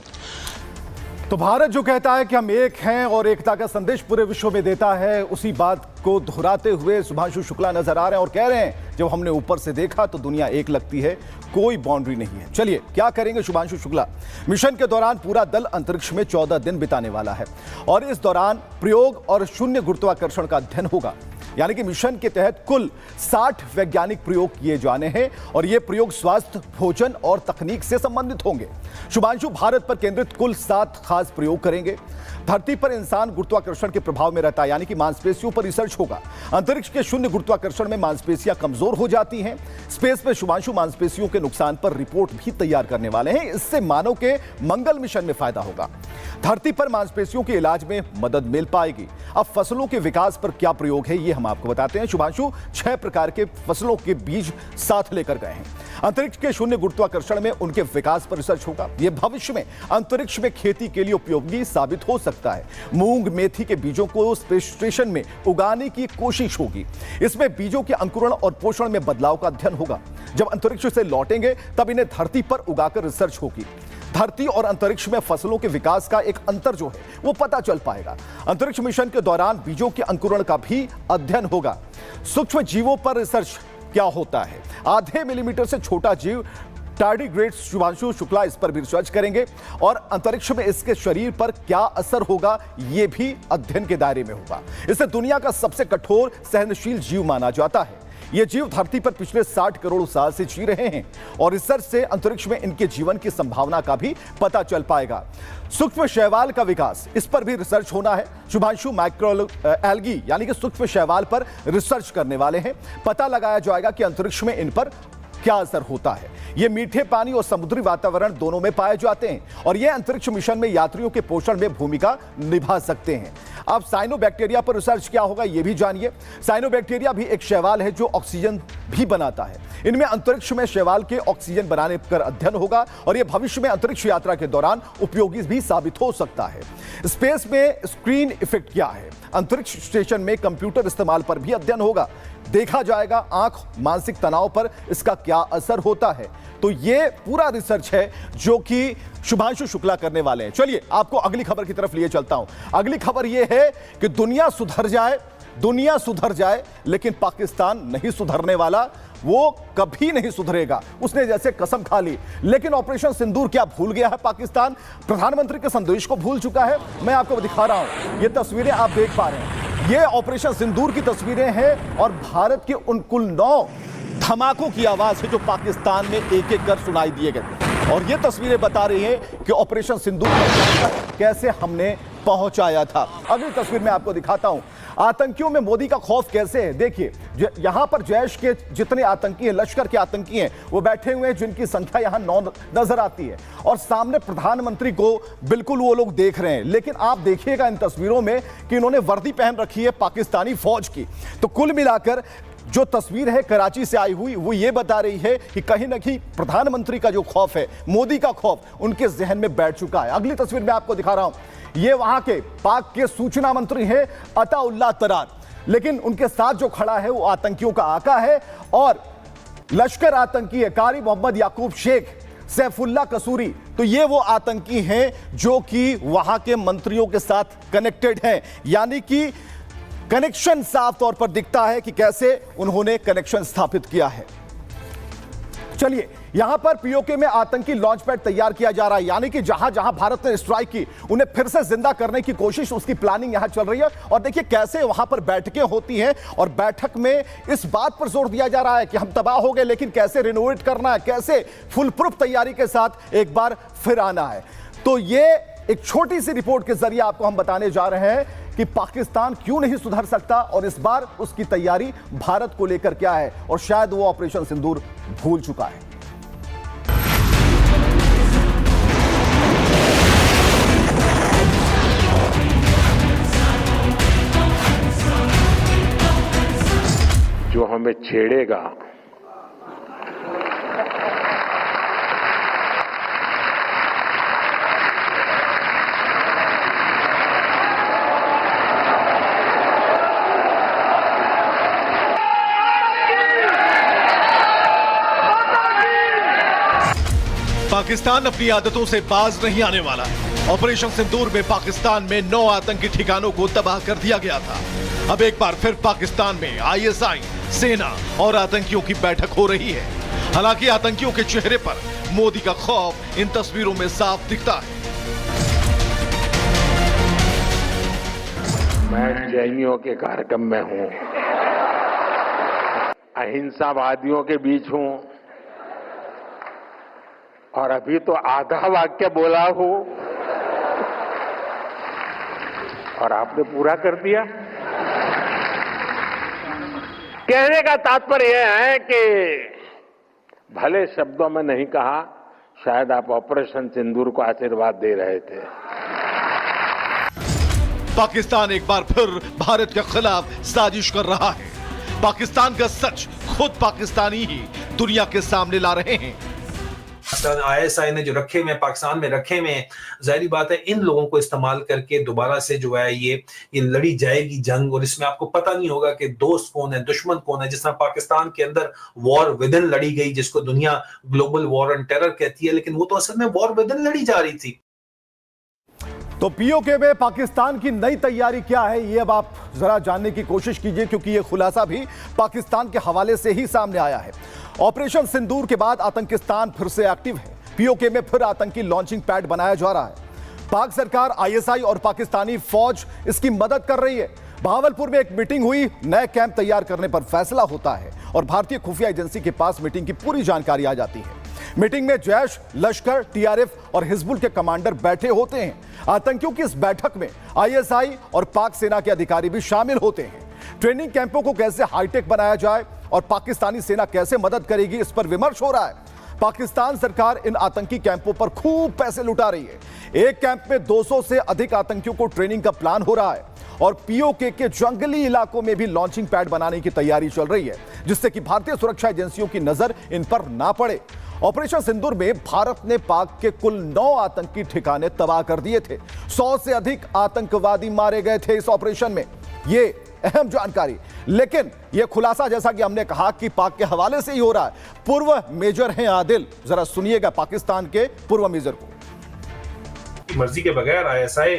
[SPEAKER 5] तो भारत जो कहता है कि हम एक हैं और एकता का संदेश पूरे विश्व में देता है, उसी बात को दोहराते हुए शुभांशु शुक्ला नजर आ रहे हैं और कह रहे हैं जब हमने ऊपर से देखा तो दुनिया एक लगती है, कोई बाउंड्री नहीं है। चलिए क्या करेंगे शुभांशु शुक्ला? मिशन के दौरान पूरा दल अंतरिक्ष में 14 दिन बिताने वाला है और इस दौरान प्रयोग और शून्य गुरुत्वाकर्षण का अध्ययन होगा। यानी कि मिशन के तहत कुल 60 वैज्ञानिक प्रयोग किए जाने हैं और ये प्रयोग स्वास्थ्य, भोजन और तकनीक से संबंधित होंगे। शुभांशु भारत पर केंद्रित कुल 7 खास प्रयोग करेंगे। धरती पर इंसान गुरुत्वाकर्षण के प्रभाव में रहता है, यानी कि मांसपेशियों पर रिसर्च होगा। अंतरिक्ष के शून्य गुरुत्वाकर्षण में मांसपेशियां कमजोर हो जाती हैं। स्पेस में शुभांशु मांसपेशियों के नुकसान पर रिपोर्ट भी तैयार करने वाले हैं। इससे मानव के मंगल मिशन में फायदा होगा। धरती पर मांसपेशियों के इलाज में मदद मिल पाएगी। अब फसलों के विकास पर क्या प्रयोग है ये हम आपको बताते हैं। शुभांशु 6 प्रकार के फसलों के बीज साथ लेकर गए हैं। अंतरिक्ष के शून्य गुरुत्वाकर्षण में उनके विकास पर रिसर्च होगा। यह भविष्य में अंतरिक्ष में खेती के लिए उपयोगी साबित हो सकता है। मूंग मेथी के बीजों को स्पेस स्टेशन में उगाने की कोशिश होगी। इसमें बीजों के अंकुरण और पोषण में बदलाव का अध्ययन होगा। जब अंतरिक्ष से लौटेंगे तब इन्हें धरती पर उगाकर रिसर्च होगी। धरती और अंतरिक्ष में फसलों के विकास का एक अंतर जो है वो पता चल पाएगा। अंतरिक्ष मिशन के दौरान बीजों के अंकुरण का भी अध्ययन होगा। सूक्ष्म जीवों पर रिसर्च क्या होता है? आधे मिलीमीटर से छोटा जीव टार्डिग्रेड शुभांशु शुक्ला इस पर भी रिसर्च करेंगे और अंतरिक्ष में इसके शरीर पर क्या असर होगा ये भी अध्ययन के दायरे में होगा। इसे दुनिया का सबसे कठोर सहनशील जीव माना जाता है। ये जीव धरती पर पिछले 60 करोड़ साल से जी रहे हैं और रिसर्च से अंतरिक्ष में इनके जीवन की संभावना का भी पता चल पाएगा। सूक्ष्म शैवाल का विकास, इस पर भी रिसर्च होना है। शुभांशु माइक्रो एल्गी यानी कि सूक्ष्म शैवाल पर रिसर्च करने वाले हैं। पता लगाया जाएगा कि अंतरिक्ष में इन पर क्या असर होता है। ये मीठे पानी और समुद्री वातावरण दोनों में पाए जाते हैं और ये अंतरिक्ष मिशन में यात्रियों के पोषण में भूमिका निभा सकते हैं। अब साइनोबैक्टीरिया पर रिसर्च क्या होगा ये भी जानिए। साइनोबैक्टीरिया भी एक शैवाल है जो ऑक्सीजन भी बनाता है। इनमें अंतरिक्ष में शैवाल के ऑक्सीजन बनाने पर अध्ययन होगा और यह भविष्य में अंतरिक्ष यात्रा के दौरान उपयोगी भी साबित हो सकता है। स्पेस में स्क्रीन इफेक्ट क्या है? अंतरिक्ष स्टेशन में कंप्यूटर इस्तेमाल पर भी अध्ययन होगा। देखा जाएगा आंख, मानसिक तनाव पर इसका क्या असर होता है। तो ये पूरा रिसर्च है जो कि शुभांशु शुक्ला करने वाले हैं। चलिए आपको अगली खबर की तरफ लिए चलता हूं। अगली खबर यह है कि दुनिया सुधर जाए लेकिन पाकिस्तान नहीं सुधरने वाला, वो कभी नहीं सुधरेगा। उसने जैसे कसम खा ली। लेकिन ऑपरेशन सिंदूर क्या भूल गया है पाकिस्तान? प्रधानमंत्री के संदेश को भूल चुका है। मैं आपको दिखा रहा हूं, ये तस्वीरें आप देख पा रहे हैं। ये ऑपरेशन सिंदूर की तस्वीरें हैं और भारत के उन कुल 9 धमाकों की आवाज है जो पाकिस्तान में एक एक कर सुनाई दिए गए। और ये तस्वीरें बता रही हैं कि ऑपरेशन सिंदूर कैसे हमने पहुंचाया था। अगली तस्वीर में आपको दिखाता हूं आतंकियों में मोदी का खौफ कैसे है। देखिए यहां पर जैश के जितने आतंकी हैं, लश्कर के आतंकी हैं, वो बैठे हुए हैं जिनकी संख्या यहां 9 नजर आती है और सामने प्रधानमंत्री को बिल्कुल वो लोग देख रहे हैं। लेकिन आप देखिएगा इन तस्वीरों में कि इन्होंने वर्दी पहन रखी है पाकिस्तानी फौज की। तो कुल मिलाकर जो तस्वीर है कराची से आई हुई वो ये बता रही है कि कहीं ना कहीं प्रधानमंत्री का जो खौफ है, मोदी का खौफ उनके जहन में बैठ चुका है। अगली तस्वीर में आपको दिखा रहा हूं, ये वहां के पाक के सूचना मंत्री हैं अताउल्लाह तरार, लेकिन उनके साथ जो खड़ा है वो आतंकियों का आका है और लश्कर आतंकी है कारी मोहम्मद याकूब शेख, सैफुल्लाह कसूरी। तो ये वो आतंकी हैं जो कि वहां के मंत्रियों के साथ कनेक्टेड हैं। यानी कि कनेक्शन साफ तौर पर दिखता है कि कैसे उन्होंने कनेक्शन स्थापित किया है। चलिए यहां पर पीओके में आतंकी लॉन्च पैड तैयार किया जा रहा है। यानी कि जहां जहां भारत ने स्ट्राइक की उन्हें फिर से जिंदा करने की कोशिश, उसकी प्लानिंग यहां चल रही है। और देखिए कैसे वहां पर बैठकें होती हैं और बैठक में इस बात पर जोर दिया जा रहा है कि हम तबाह हो गए लेकिन कैसे रिनोवेट करना है, कैसे फुल प्रूफ तैयारी के साथ एक बार फिर आना है। तो ये एक छोटी सी रिपोर्ट के जरिए आपको हम बताने जा रहे हैं कि पाकिस्तान क्यों नहीं सुधर सकता और इस बार उसकी तैयारी भारत को लेकर क्या है और शायद वो ऑपरेशन सिंदूर भूल चुका है।
[SPEAKER 10] जो हमें छेड़ेगा
[SPEAKER 5] पाकिस्तान अपनी आदतों से बाज नहीं आने वाला है। ऑपरेशन सिंदूर में पाकिस्तान में 9 आतंकी ठिकानों को तबाह कर दिया गया था। अब एक बार फिर पाकिस्तान में आईएसआई, सेना और आतंकियों की बैठक हो रही है। हालांकि आतंकियों के चेहरे पर मोदी का खौफ इन तस्वीरों में साफ दिखता है।
[SPEAKER 10] मैं जैनियों के कार्यक्रम में हूं, अहिंसावादियों के बीच हूं और अभी तो आधा वाक्य बोला हूं और आपने पूरा कर दिया। कहने का तात्पर्य यह है कि भले शब्दों में नहीं कहा, शायद आप ऑपरेशन सिंदूर को आशीर्वाद दे रहे थे।
[SPEAKER 5] पाकिस्तान एक बार फिर भारत के खिलाफ साजिश कर रहा है। पाकिस्तान का सच खुद पाकिस्तानी ही दुनिया के सामने ला रहे हैं।
[SPEAKER 12] आईएसआई ने जो रखे में पाकिस्तान में रखे में, जाहिर बात है इन लोगों को इस्तेमाल करके दोबारा से जो है ये लड़ी जाएगी जंग, और इसमें आपको पता नहीं होगा कि दोस्त कौन है दुश्मन कौन है। जिस तरह पाकिस्तान के अंदर वॉर विद इन लड़ी गई, जिसको दुनिया ग्लोबल वॉर ऑन टेरर कहती है, लेकिन वो तो असल में वॉर विद इन लड़ी जा रही थी।
[SPEAKER 5] तो पीओके में पाकिस्तान की नई तैयारी क्या है, ये अब आप जरा जानने की कोशिश कीजिए, क्योंकि ये खुलासा भी पाकिस्तान के हवाले से ही सामने आया है। ऑपरेशन सिंदूर के बाद आतंकिस्तान फिर से एक्टिव है। पीओके में फिर आतंकी लॉन्चिंग पैड बनाया जा रहा है। पाक सरकार, आईएसआई और पाकिस्तानी फौज इसकी मदद कर रही है। भावलपुर में एक मीटिंग हुई, नए कैंप तैयार करने पर फैसला होता है और भारतीय खुफिया एजेंसी के पास मीटिंग की पूरी जानकारी आ जाती है। मीटिंग में जैश, लश्कर, टीआरएफ और हिजबुल के कमांडर बैठे होते हैं। आतंकियों की इस बैठक में आईएसआई और पाक सेना के अधिकारी भी शामिल होते हैं। ट्रेनिंग कैंपों को कैसे हाईटेक बनाया जाए और पाकिस्तानी सेना कैसे मदद करेगी, इस पर विमर्श हो रहा है। पाकिस्तान सरकार इन आतंकी कैंपों पर खूब पैसे लुटा रही है। एक कैंप में 200 से अधिक आतंकियों को ट्रेनिंग का प्लान हो रहा है और पीओके के जंगली इलाकों में भी लॉन्चिंग पैड बनाने की तैयारी चल रही है, जिससे कि भारतीय सुरक्षा एजेंसियों की नजर इन पर ना पड़े। ऑपरेशन सिंदूर में भारत ने पाक के कुल 9 आतंकी ठिकाने तबाह कर दिए थे। 100 से अधिक आतंकवादी मारे गए थे इस ऑपरेशन में। ये अहम जानकारी, लेकिन यह खुलासा जैसा कि हमने कहा कि पाक के हवाले से ही हो रहा है। पूर्व मेजर हैं आदिल, जरा सुनिएगा पाकिस्तान के पूर्व मेजर को।
[SPEAKER 12] मर्जी के बगैर आईएसआई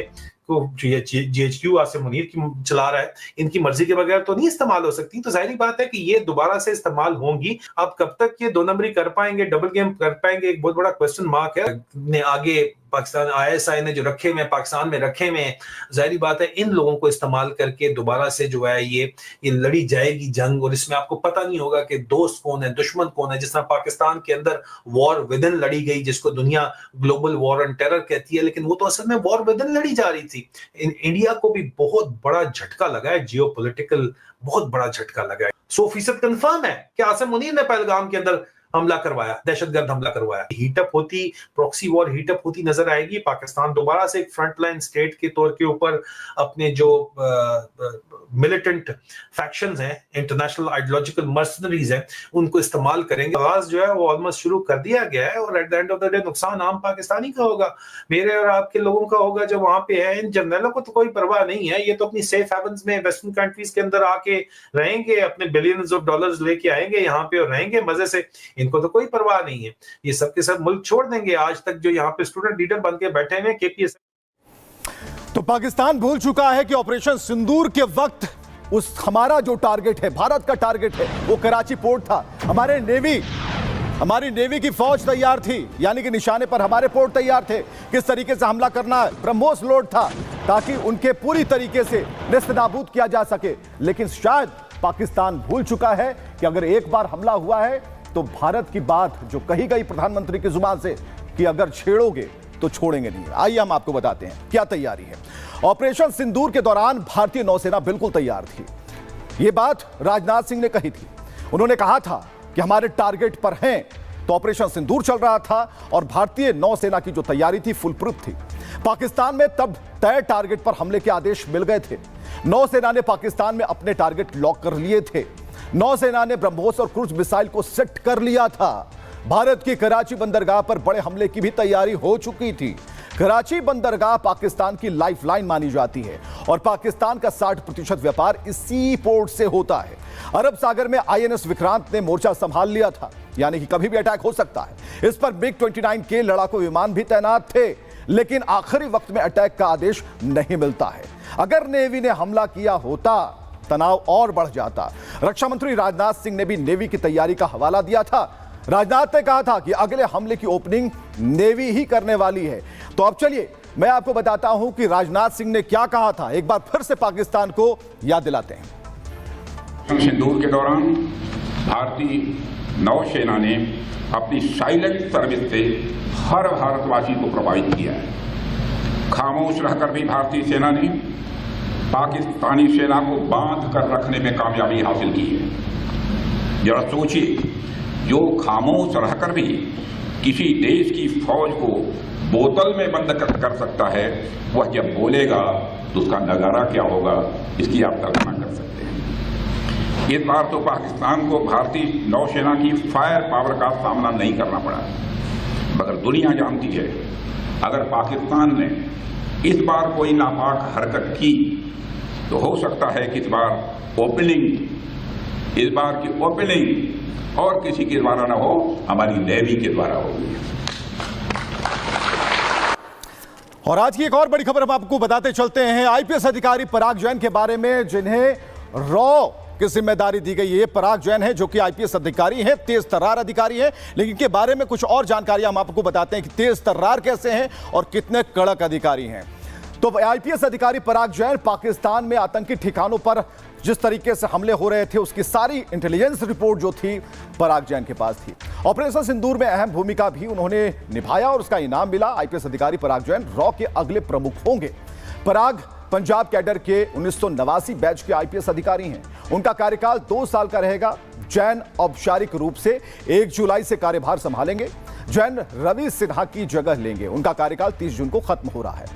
[SPEAKER 12] को जीएचक्यू आसिम मुनीर की चला रहा है, इनकी मर्जी के बगैर तो नहीं इस्तेमाल हो सकती। तो जाहिर बात है कि ये दोबारा से इस्तेमाल होंगी। अब कब तक ये 2 नंबरी कर पाएंगे, डबल गेम कर पाएंगे, एक बहुत बड़ा क्वेश्चन मार्क है। आगे पाकिस्तान आईएसआई ने जो रखे में पाकिस्तान में रखे में, जाहिर बात है इन लोगों को इस्तेमाल करके दोबारा से जो है ये लड़ी जाएगी जंग, और इसमें आपको पता नहीं होगा कि दोस्त कौन है दुश्मन कौन है। जिस तरह पाकिस्तान के अंदर वॉर विद इन लड़ी गई, जिसको दुनिया ग्लोबल वॉर ऑन टेरर कहती है, लेकिन वो तो असल में वॉर विद इन लड़ी जा रही थी। इंडिया को भी बहुत बड़ा झटका लगा है, जियोपॉलिटिकल बहुत बड़ा झटका लगा है। 100% कंफर्म है कि आसिम मुनीर ने पहलगाम के अंदर हमला करवाया, दहशतगर्द हमला करवाया। हीटअप होती, प्रॉक्सी वॉर हीटअप होती नजर आएगी। पाकिस्तान दोबारा से एक फ्रंटलाइन स्टेट के तौर के ऊपर अपने जो मिलिटेंट फैक्शंस हैं, इंटरनेशनल आइडियोलॉजिकल मर्सनरीज हैं, उनको इस्तेमाल करेंगे। आगाज जो है वो ऑलमोस्ट शुरू कर दिया गया है और at the end of the day नुकसान आम पाकिस्तानी का होगा, मेरे और आपके लोगों का होगा जो वहां पे है। इन जर्नलों को तो कोई परवाह नहीं है, ये तो अपनी सेफ हेवन्स में वेस्टर्न कंट्रीज के अंदर आके रहेंगे, अपने बिलियंस ऑफ डॉलर्स लेके आएंगे यहाँ पे और रहेंगे मजे से। इनको तो कोई परवाह नहीं है, ये सबके सब मुल्क छोड़ देंगे। आज तक जो यहाँ पे स्टूडेंट लीडर बन के बैठे हुए केपीएस।
[SPEAKER 5] तो पाकिस्तान भूल चुका है कि ऑपरेशन सिंदूर के वक्त हमारा जो टारगेट है, भारत का टारगेट है, वो कराची पोर्ट था। हमारी नेवी की फौज तैयार थी, यानी कि निशाने पर हमारे पोर्ट तैयार थे, किस तरीके से हमला करना है। ब्रह्मोस लोड था ताकि उनके पूरी तरीके से नेस्तनाबूद किया जा सके। लेकिन शायद पाकिस्तान भूल चुका है कि अगर एक बार हमला हुआ है तो भारत की बात जो कही गई प्रधानमंत्री की जुबान से कि अगर छेड़ोगे तो छोड़ेंगे नहीं। आइए हम आपको बताते हैं क्या तैयारी है। ऑपरेशन सिंदूर के दौरान भारतीय नौसेना बिल्कुल तैयार थी। यह बात राजनाथ सिंह ने कही थी। उन्होंने कहा था कि हमारे टारगेट पर हैं। तो ऑपरेशन सिंदूर चल रहा था और भारतीय नौसेना की जो तैयारी थी फुल प्रूफ थी। पाकिस्तान में तब तय टारगेट पर हमले के आदेश मिल गए थे। नौसेना ने पाकिस्तान में अपने टारगेट लॉक कर लिए थे। नौसेना ने ब्रह्मोस और क्रूज मिसाइल को सेट कर लिया था। भारत की कराची बंदरगाह पर बड़े हमले की भी तैयारी हो चुकी थी। कराची बंदरगाह पाकिस्तान की लाइफलाइन मानी जाती है और पाकिस्तान का 60% व्यापार इसी पोर्ट से होता है। अरब सागर में आईएनएस विक्रांत ने मोर्चा संभाल लिया था। यानी कि कभी भी अटैक हो सकता है। इस पर MiG-29 के लड़ाकू विमान भी तैनात थे, लेकिन आखिरी वक्त में अटैक का आदेश नहीं मिलता है। अगर नेवी ने हमला किया होता, तनाव और बढ़ जाता। रक्षा मंत्री राजनाथ सिंह ने भी नेवी की तैयारी का हवाला दिया था। राजनाथ ने कहा था कि अगले हमले की ओपनिंग नेवी ही करने वाली है। तो अब चलिए मैं आपको बताता हूं कि राजनाथ सिंह ने क्या कहा था। एक बार फिर से पाकिस्तान को याद दिलाते हैं।
[SPEAKER 13] सिंदूर के दौरान भारतीय नौसेना ने अपनी साइलेंट सर्विस से हर भारतवासी को प्रभावित किया है। खामोश रहकर भी भारतीय सेना ने पाकिस्तानी सेना को बांध कर रखने में कामयाबी हासिल की है। जरा सोचिए, जो खामोश रहकर भी किसी देश की फौज को बोतल में बंद कर सकता है, वह जब बोलेगा तो उसका नजारा क्या होगा, इसकी आप कल्पना कर सकते हैं। इस बार तो पाकिस्तान को भारतीय नौसेना की फायर पावर का सामना नहीं करना पड़ा, मगर दुनिया जानती है अगर पाकिस्तान ने इस बार कोई नापाक हरकत की तो हो सकता है कि इस बार की ओपनिंग और किसी के द्वारा ना हो, हमारी नेवी के द्वारा होगी।
[SPEAKER 5] और आज की एक और बड़ी खबर हम आपको बताते चलते हैं। आईपीएस अधिकारी पराग जैन के बारे में, जिन्हें रॉ की जिम्मेदारी दी गई है। पराग जैन है जो कि आईपीएस अधिकारी हैं, तेज तर्रार अधिकारी हैं, लेकिन इनके बारे में कुछ और जानकारी हम आपको बताते हैं कि तेज तर्रार कैसे हैं और कितने कड़क अधिकारी हैं। तो आईपीएस अधिकारी पराग जैन पाकिस्तान में आतंकी ठिकानों पर जिस तरीके से हमले हो रहे थे, उसकी सारी इंटेलिजेंस रिपोर्ट जो थी पराग जैन के पास थी। ऑपरेशन सिंदूर में अहम भूमिका भी उन्होंने निभाया और उसका इनाम मिला। आईपीएस अधिकारी पराग जैन रॉ के अगले प्रमुख होंगे। पराग पंजाब कैडर के 1989 बैच के आईपीएस अधिकारी हैं। उनका कार्यकाल 2 साल का रहेगा। जैन औपचारिक रूप से 1 जुलाई से कार्यभार संभालेंगे। जैन रवि सिन्हा की जगह लेंगे। उनका कार्यकाल 30 जून को खत्म हो रहा है।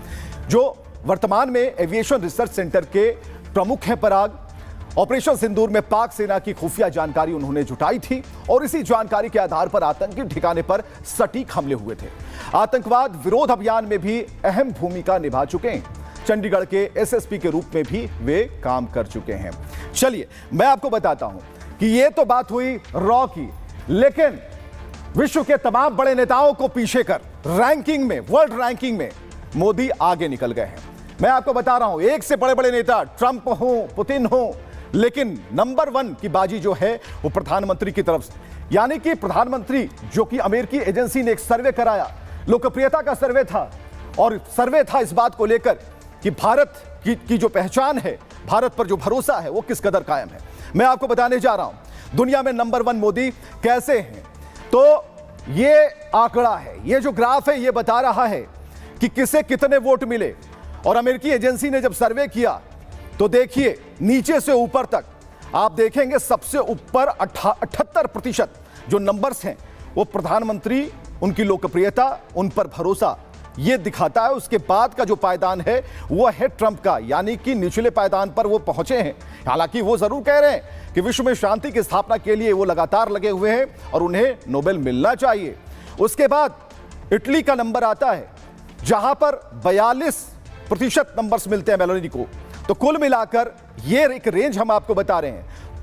[SPEAKER 5] जो वर्तमान में एविएशन रिसर्च सेंटर के प्रमुख हैं पराग। ऑपरेशन सिंदूर में पाक सेना की खुफिया जानकारी उन्होंने जुटाई थी और इसी जानकारी के आधार पर आतंकी ठिकाने पर सटीक हमले हुए थे। आतंकवाद विरोध अभियान में भी अहम भूमिका निभा चुके हैं। चंडीगढ़ के एसएसपी के रूप में भी वे काम कर चुके हैं। चलिए मैं आपको बताता हूं कि ये तो बात हुई रॉ की, लेकिन विश्व के तमाम बड़े नेताओं को पीछे कर रैंकिंग में, वर्ल्ड रैंकिंग में मोदी आगे निकल गए हैं। मैं आपको बता रहा हूं, एक से बड़े बड़े नेता ट्रंप हो, पुतिन हो, लेकिन नंबर 1 की बाजी जो है वो प्रधानमंत्री की तरफ से, यानी कि प्रधानमंत्री जो कि अमेरिकी एजेंसी ने एक सर्वे कराया, लोकप्रियता का सर्वे था, और सर्वे था इस बात को लेकर कि भारत की जो पहचान है, भारत पर जो भरोसा है वो किस कदर कायम है। मैं आपको बताने जा रहा हूं दुनिया में नंबर 1 मोदी कैसे हैं। तो ये आंकड़ा है, ये जो ग्राफ है ये बता रहा है कि किसे कितने वोट मिले। और अमेरिकी एजेंसी ने जब सर्वे किया तो देखिए नीचे से ऊपर तक आप देखेंगे सबसे ऊपर 78% जो नंबर्स हैं वो प्रधानमंत्री, उनकी लोकप्रियता, उन पर भरोसा, ये दिखाता है। उसके बाद का जो पायदान है वो है ट्रंप का, यानी कि निचले पायदान पर वो पहुंचे हैं। हालांकि वो जरूर कह रहे हैं कि विश्व में शांति की स्थापना के लिए वो लगातार लगे हुए हैं और उन्हें नोबेल मिलना चाहिए। उसके बाद इटली का नंबर आता है जहां पर 42% नंबर्स मिलते हैं मेलोनी को। तो कुल मिलाकर ये एक रेंज हम आपको बता रहे हैं।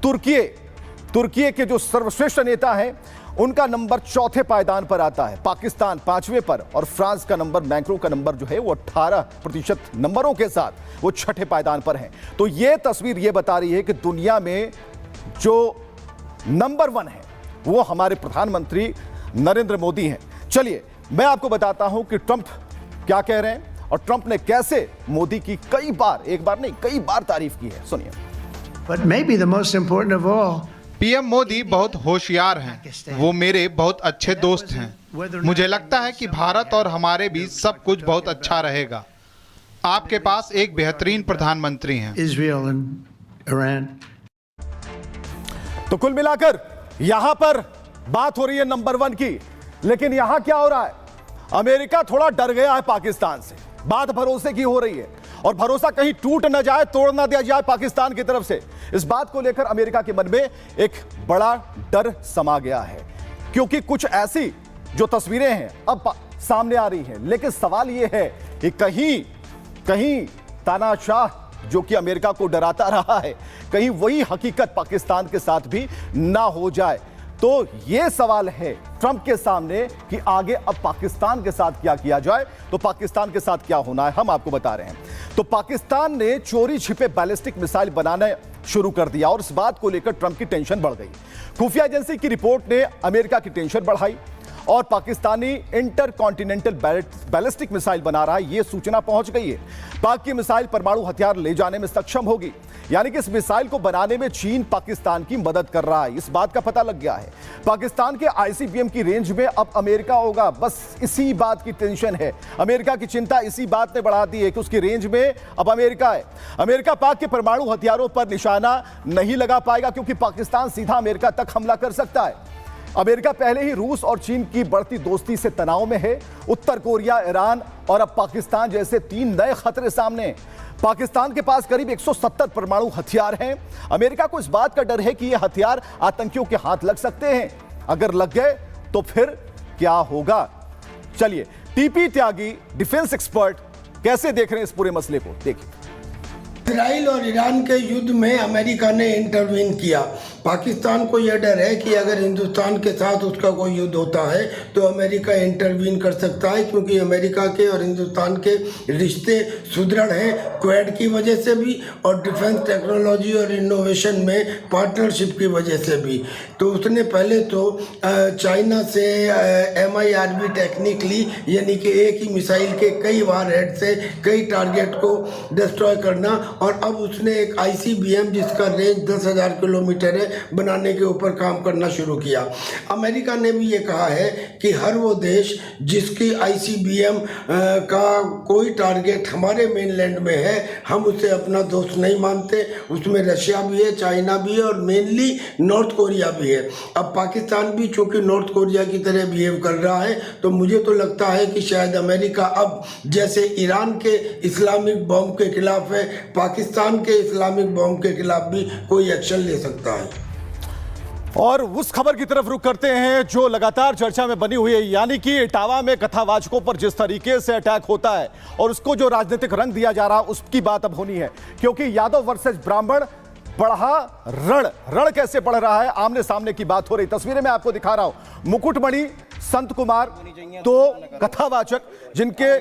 [SPEAKER 5] तुर्की के जो सर्वश्रेष्ठ नेता हैं उनका नंबर 4थे पायदान पर आता है, पाकिस्तान 5वें पर, और फ्रांस का नंबर, मैक्रों का नंबर जो है वो 18% नंबरों के साथ वो 6ठे पायदान पर हैं। तो ये तस्वीर ये बता रही है कि दुनिया में जो नंबर 1 है वो हमारे प्रधानमंत्री नरेंद्र मोदी हैं। चलिए मैं आपको बताता हूं कि ट्रंप क्या कह रहे हैं और ट्रंप ने कैसे मोदी की कई बार, एक बार नहीं कई बार तारीफ की है। सुनिए।
[SPEAKER 14] But maybe the most important of all,
[SPEAKER 2] PM Modi बहुत होशियार हैं। वो मेरे बहुत अच्छे दोस्त हैं। मुझे लगता है कि भारत और हमारे बीच सब कुछ बहुत अच्छा रहेगा। आपके पास एक बेहतरीन प्रधानमंत्री हैं।
[SPEAKER 14] Israel and Iran.
[SPEAKER 5] तो कुल मिलाकर यहां पर बात हो रही है नंबर 1 की, लेकिन यहां क्या हो रहा है? अमेरिका थोड़ा डर गया है पाकिस्तान से। बात भरोसे की हो रही है और भरोसा कहीं टूट न जाए, तोड़ न दिया जाए पाकिस्तान की तरफ से। इस बात को लेकर अमेरिका के मन में एक बड़ा डर समा गया है, क्योंकि कुछ ऐसी जो तस्वीरें हैं अब सामने आ रही हैं। लेकिन सवाल यह है कि कहीं तानाशाह जो कि अमेरिका को डराता रहा है, कहीं वही हकीकत पाकिस्तान के साथ भी ना हो जाए। तो यह सवाल है ट्रंप के सामने कि आगे अब पाकिस्तान के साथ क्या किया जाए। तो पाकिस्तान के साथ क्या होना है हम आपको बता रहे हैं। तो पाकिस्तान ने चोरी छिपे बैलिस्टिक मिसाइल बनाना शुरू कर दिया और इस बात को लेकर ट्रंप की टेंशन बढ़ गई। खुफिया एजेंसी की रिपोर्ट ने अमेरिका की टेंशन बढ़ाई और पाकिस्तानी इंटरकॉन्टिनेंटल बैलिस्टिक मिसाइल बना रहा है, यह सूचना पहुंच गई है। पाक की मिसाइल परमाणु हथियार ले जाने में सक्षम होगी, यानी कि इस मिसाइल को बनाने में चीन पाकिस्तान की मदद कर रहा है, इस बात का पता लग गया है। पाकिस्तान के आईसीबीएम की रेंज में अब अमेरिका होगा, बस इसी बात की टेंशन है। अमेरिका की चिंता इसी बात ने बढ़ा दी है कि उसकी रेंज में अब अमेरिका है। अमेरिका पाक के परमाणु हथियारों पर निशाना नहीं लगा पाएगा क्योंकि पाकिस्तान सीधा अमेरिका तक हमला कर सकता है। अमेरिका पहले ही रूस और चीन की बढ़ती दोस्ती से तनाव में है। उत्तर कोरिया, ईरान और अब पाकिस्तान जैसे 3 नए खतरे सामने हैं। पाकिस्तान के पास करीब 170 परमाणु हथियार हैं। अमेरिका को इस बात का डर है कि ये हथियार आतंकियों के हाथ लग सकते हैं। अगर लग गए तो फिर क्या होगा? चलिए, टीपी त्यागी डिफेंस एक्सपर्ट कैसे देख रहे हैं इस पूरे मसले को, देखिए।
[SPEAKER 15] इसराइल और ईरान के युद्ध में अमेरिका ने इंटरवीन किया। पाकिस्तान को यह डर है कि अगर हिंदुस्तान के साथ उसका कोई युद्ध होता है तो अमेरिका इंटरवीन कर सकता है, क्योंकि अमेरिका के और हिंदुस्तान के रिश्ते सुदृढ़ हैं क्वेड की वजह से भी और डिफेंस टेक्नोलॉजी और इनोवेशन में पार्टनरशिप की वजह से भी। तो उसने पहले तो चाइना से MIRV टेक्निक ली, यानी कि एक ही मिसाइल के कई वारहेड से कई टारगेट को डिस्ट्रॉय करना, और अब उसने एक ICBM जिसका रेंज 10,000 किलोमीटर है बनाने के ऊपर काम करना शुरू किया। अमेरिका ने भी ये कहा है कि हर वो देश जिसकी ICBM का कोई टारगेट हमारे मेनलैंड में है हम उसे अपना दोस्त नहीं मानते। उसमें रशिया भी है, चाइना भी है और मेनली नॉर्थ कोरिया भी है। अब पाकिस्तान भी चूंकि नॉर्थ कोरिया की तरह बिहेव कर रहा है, तो मुझे तो लगता है कि शायद अमेरिका अब जैसे ईरान के इस्लामिक बॉम्ब के खिलाफ है, पाकिस्तान के इस्लामिक बॉम्ब के खिलाफ भी कोई एक्शन ले सकता है।
[SPEAKER 5] और उस खबर की तरफ रुख करते हैं जो लगातार चर्चा में बनी हुई है, यानी कि इटावा में कथावाचकों पर जिस तरीके से अटैक होता है और उसको जो राजनीतिक रंग दिया जा रहा है उसकी बात अब होनी है, क्योंकि यादव वर्सेस ब्राह्मण बढ़ा रण कैसे बढ़ रहा है, आमने सामने की बात हो रही। तस्वीरें मैं आपको दिखा रहा हूं। मुकुटमणि, संत कुमार, 2 कथावाचक जिनके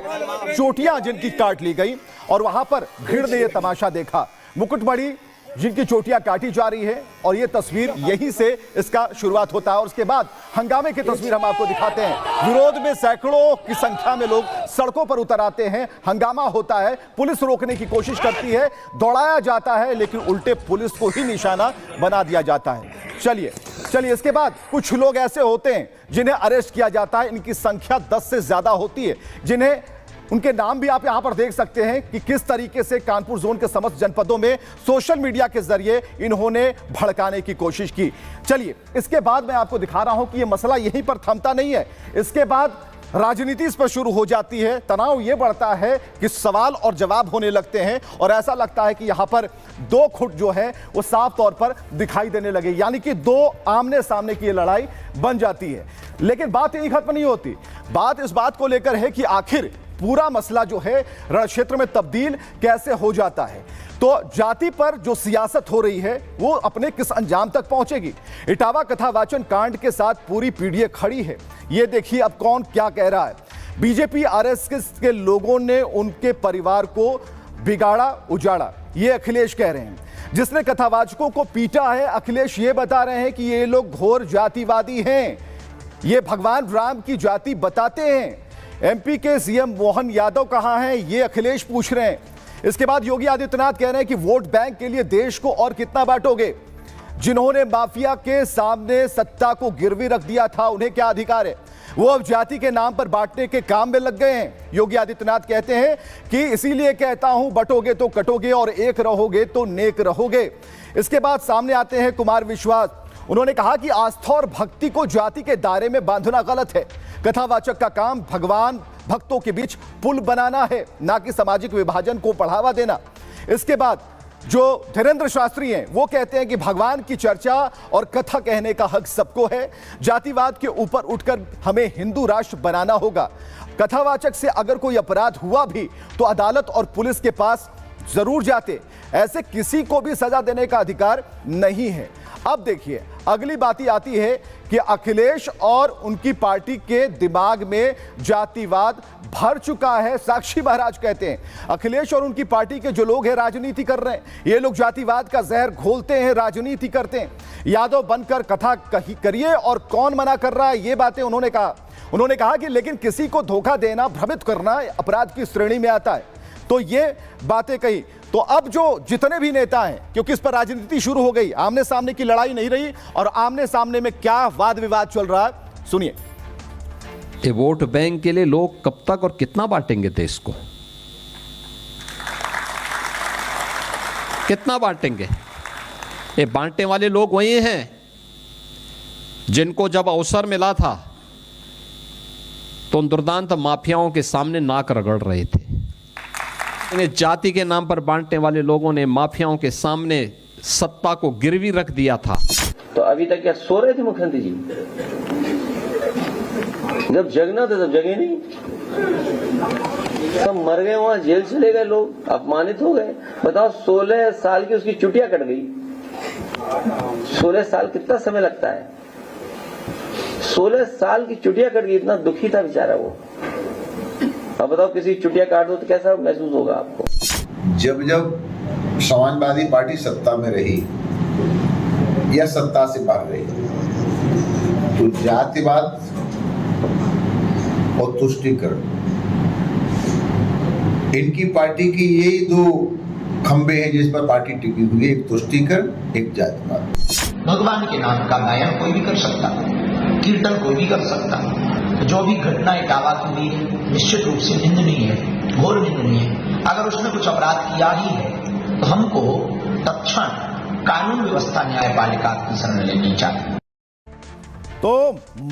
[SPEAKER 5] चोटियां जिनकी काट ली गई और वहां पर भीड़ ने यह तमाशा देखा। मुकुटमणि जिनकी चोटियां काटी जा रही है और यह तस्वीर यहीं से इसका शुरुआत होता है और उसके बाद हंगामे की तस्वीर हम आपको दिखाते हैं। विरोध में सैकड़ों की संख्या में लोग सड़कों पर उतर आते हैं, हंगामा होता है, पुलिस रोकने की कोशिश करती है, दौड़ाया जाता है, लेकिन उल्टे पुलिस को ही निशाना बना दिया जाता है। चलिए इसके बाद कुछ लोग ऐसे होते हैं जिन्हें अरेस्ट किया जाता है। इनकी संख्या 10 से ज्यादा होती है, जिन्हें उनके नाम भी आप यहां पर देख सकते हैं कि किस तरीके से कानपुर जोन के समस्त जनपदों में सोशल मीडिया के जरिए इन्होंने भड़काने की कोशिश की। चलिए, इसके बाद मैं आपको दिखा रहा हूं कि यह मसला यहीं पर थमता नहीं है। इसके बाद राजनीति इस पर शुरू हो जाती है, तनाव यह बढ़ता है कि सवाल और जवाब होने लगते हैं और ऐसा लगता है कि यहां पर 2 खुट जो है वो साफ तौर पर दिखाई देने लगे, यानी कि 2 आमने सामने की लड़ाई बन जाती है। लेकिन बात यही खत्म नहीं होती। बात इस बात को लेकर है कि आखिर पूरा मसला जो है रण क्षेत्र में तब्दील कैसे हो जाता है। तो जाति पर जो सियासत हो रही है वो अपने किस अंजाम तक पहुंचेगी। इटावा कथावाचन कांड के साथ पूरी पीढ़ी खड़ी है। ये देखिए अब कौन क्या कह रहा है। बीजेपी आरएसएस के लोगों ने उनके परिवार को बिगाड़ा उजाड़ा, ये अखिलेश कह रहे हैं। जिसने कथावाचकों को पीटा है, अखिलेश ये बता रहे हैं कि ये लोग घोर जातिवादी हैं, ये भगवान राम की जाति बताते हैं। एमपी के सीएम मोहन यादव कहां हैं, ये अखिलेश पूछ रहे हैं। इसके बाद योगी आदित्यनाथ कह रहे हैं कि वोट बैंक के लिए देश को और कितना बांटोगे। जिन्होंने माफिया के सामने सत्ता को गिरवी रख दिया था उन्हें क्या अधिकार है, वो अब जाति के नाम पर बांटने के काम में लग गए हैं। योगी आदित्यनाथ कहते हैं कि इसीलिए कहता हूं बटोगे तो कटोगे और एक रहोगे तो नेक रहोगे। इसके बाद सामने आते हैं कुमार विश्वास। उन्होंने कहा कि आस्था और भक्ति को जाति के दायरे में बांधना गलत है। कथावाचक का काम भगवान भक्तों के बीच पुल बनाना है, ना कि सामाजिक विभाजन को बढ़ावा देना। इसके बाद जो धीरेन्द्र शास्त्री हैं वो कहते हैं कि भगवान की चर्चा और कथा कहने का हक सबको है। जातिवाद के ऊपर उठकर हमें हिंदू राष्ट्र बनाना होगा। कथावाचक से अगर कोई अपराध हुआ भी तो अदालत और पुलिस के पास जरूर जाते, ऐसे किसी को भी सजा देने का अधिकार नहीं है। अब देखिए अगली बात आती है कि अखिलेश और उनकी पार्टी के दिमाग में जातिवाद भर चुका है। साक्षी महाराज कहते हैं अखिलेश और उनकी पार्टी के जो लोग हैं राजनीति कर रहे हैं, ये लोग जातिवाद का जहर घोलते हैं, राजनीति करते हैं। यादव बनकर कथा करिए और कौन मना कर रहा है, ये बातें उन्होंने कहा। उन्होंने कहा कि लेकिन किसी को धोखा देना, भ्रमित करना अपराध की श्रेणी में आता है। तो ये बातें कही। तो अब जो जितने भी नेता हैं, क्योंकि इस पर राजनीति शुरू हो गई, आमने सामने की लड़ाई नहीं रही, और आमने सामने में क्या वाद विवाद चल रहा है सुनिए।
[SPEAKER 16] ये वोट बैंक के लिए लोग कब तक और कितना बांटेंगे देश को? कितना बांटेंगे? ये बांटने वाले लोग वही हैं जिनको जब अवसर मिला था तो उन दुर्दांत माफियाओं के सामने नाक रगड़ रहे थे। जाति के नाम पर बांटने वाले लोगों ने माफियाओं के सामने सत्ता को गिरवी रख दिया था।
[SPEAKER 17] तो अभी तक क्या सो रहे थे मुख्यमंत्री जी? जब जगना था तब जगे नहीं, सब मर गए, वहां जेल चले गए लोग, अपमानित हो गए। बताओ 16 साल की उसकी चुटिया कट गई। 16 साल कितना समय लगता है? 16 साल की चुटिया कट गई, इतना दुखी था बेचारा वो। अब बताओ किसी चुटिया काट दो तो कैसा महसूस होगा आपको?
[SPEAKER 18] जब जब समाजवादी पार्टी सत्ता में रही या सत्ता से बाहर रही, तो जातिवाद और तुष्टीकरण, इनकी पार्टी की यही दो खंबे हैं जिस पर पार्टी टिकी हुई है, एक तुष्टीकरण, एक जातिवाद।
[SPEAKER 19] भगवान के नाम का गायन कोई भी कर सकता, कीर्तन कोई भी कर सकता। जो भी घटना इटावा की हुई निश्चित रूप से निंदनीय है, घोर निंदनीय है। अगर उसने कुछ अपराध किया ही है तो हमको तत्क्षण कानून व्यवस्था न्यायपालिका की शरण लेनी चाहिए।
[SPEAKER 5] तो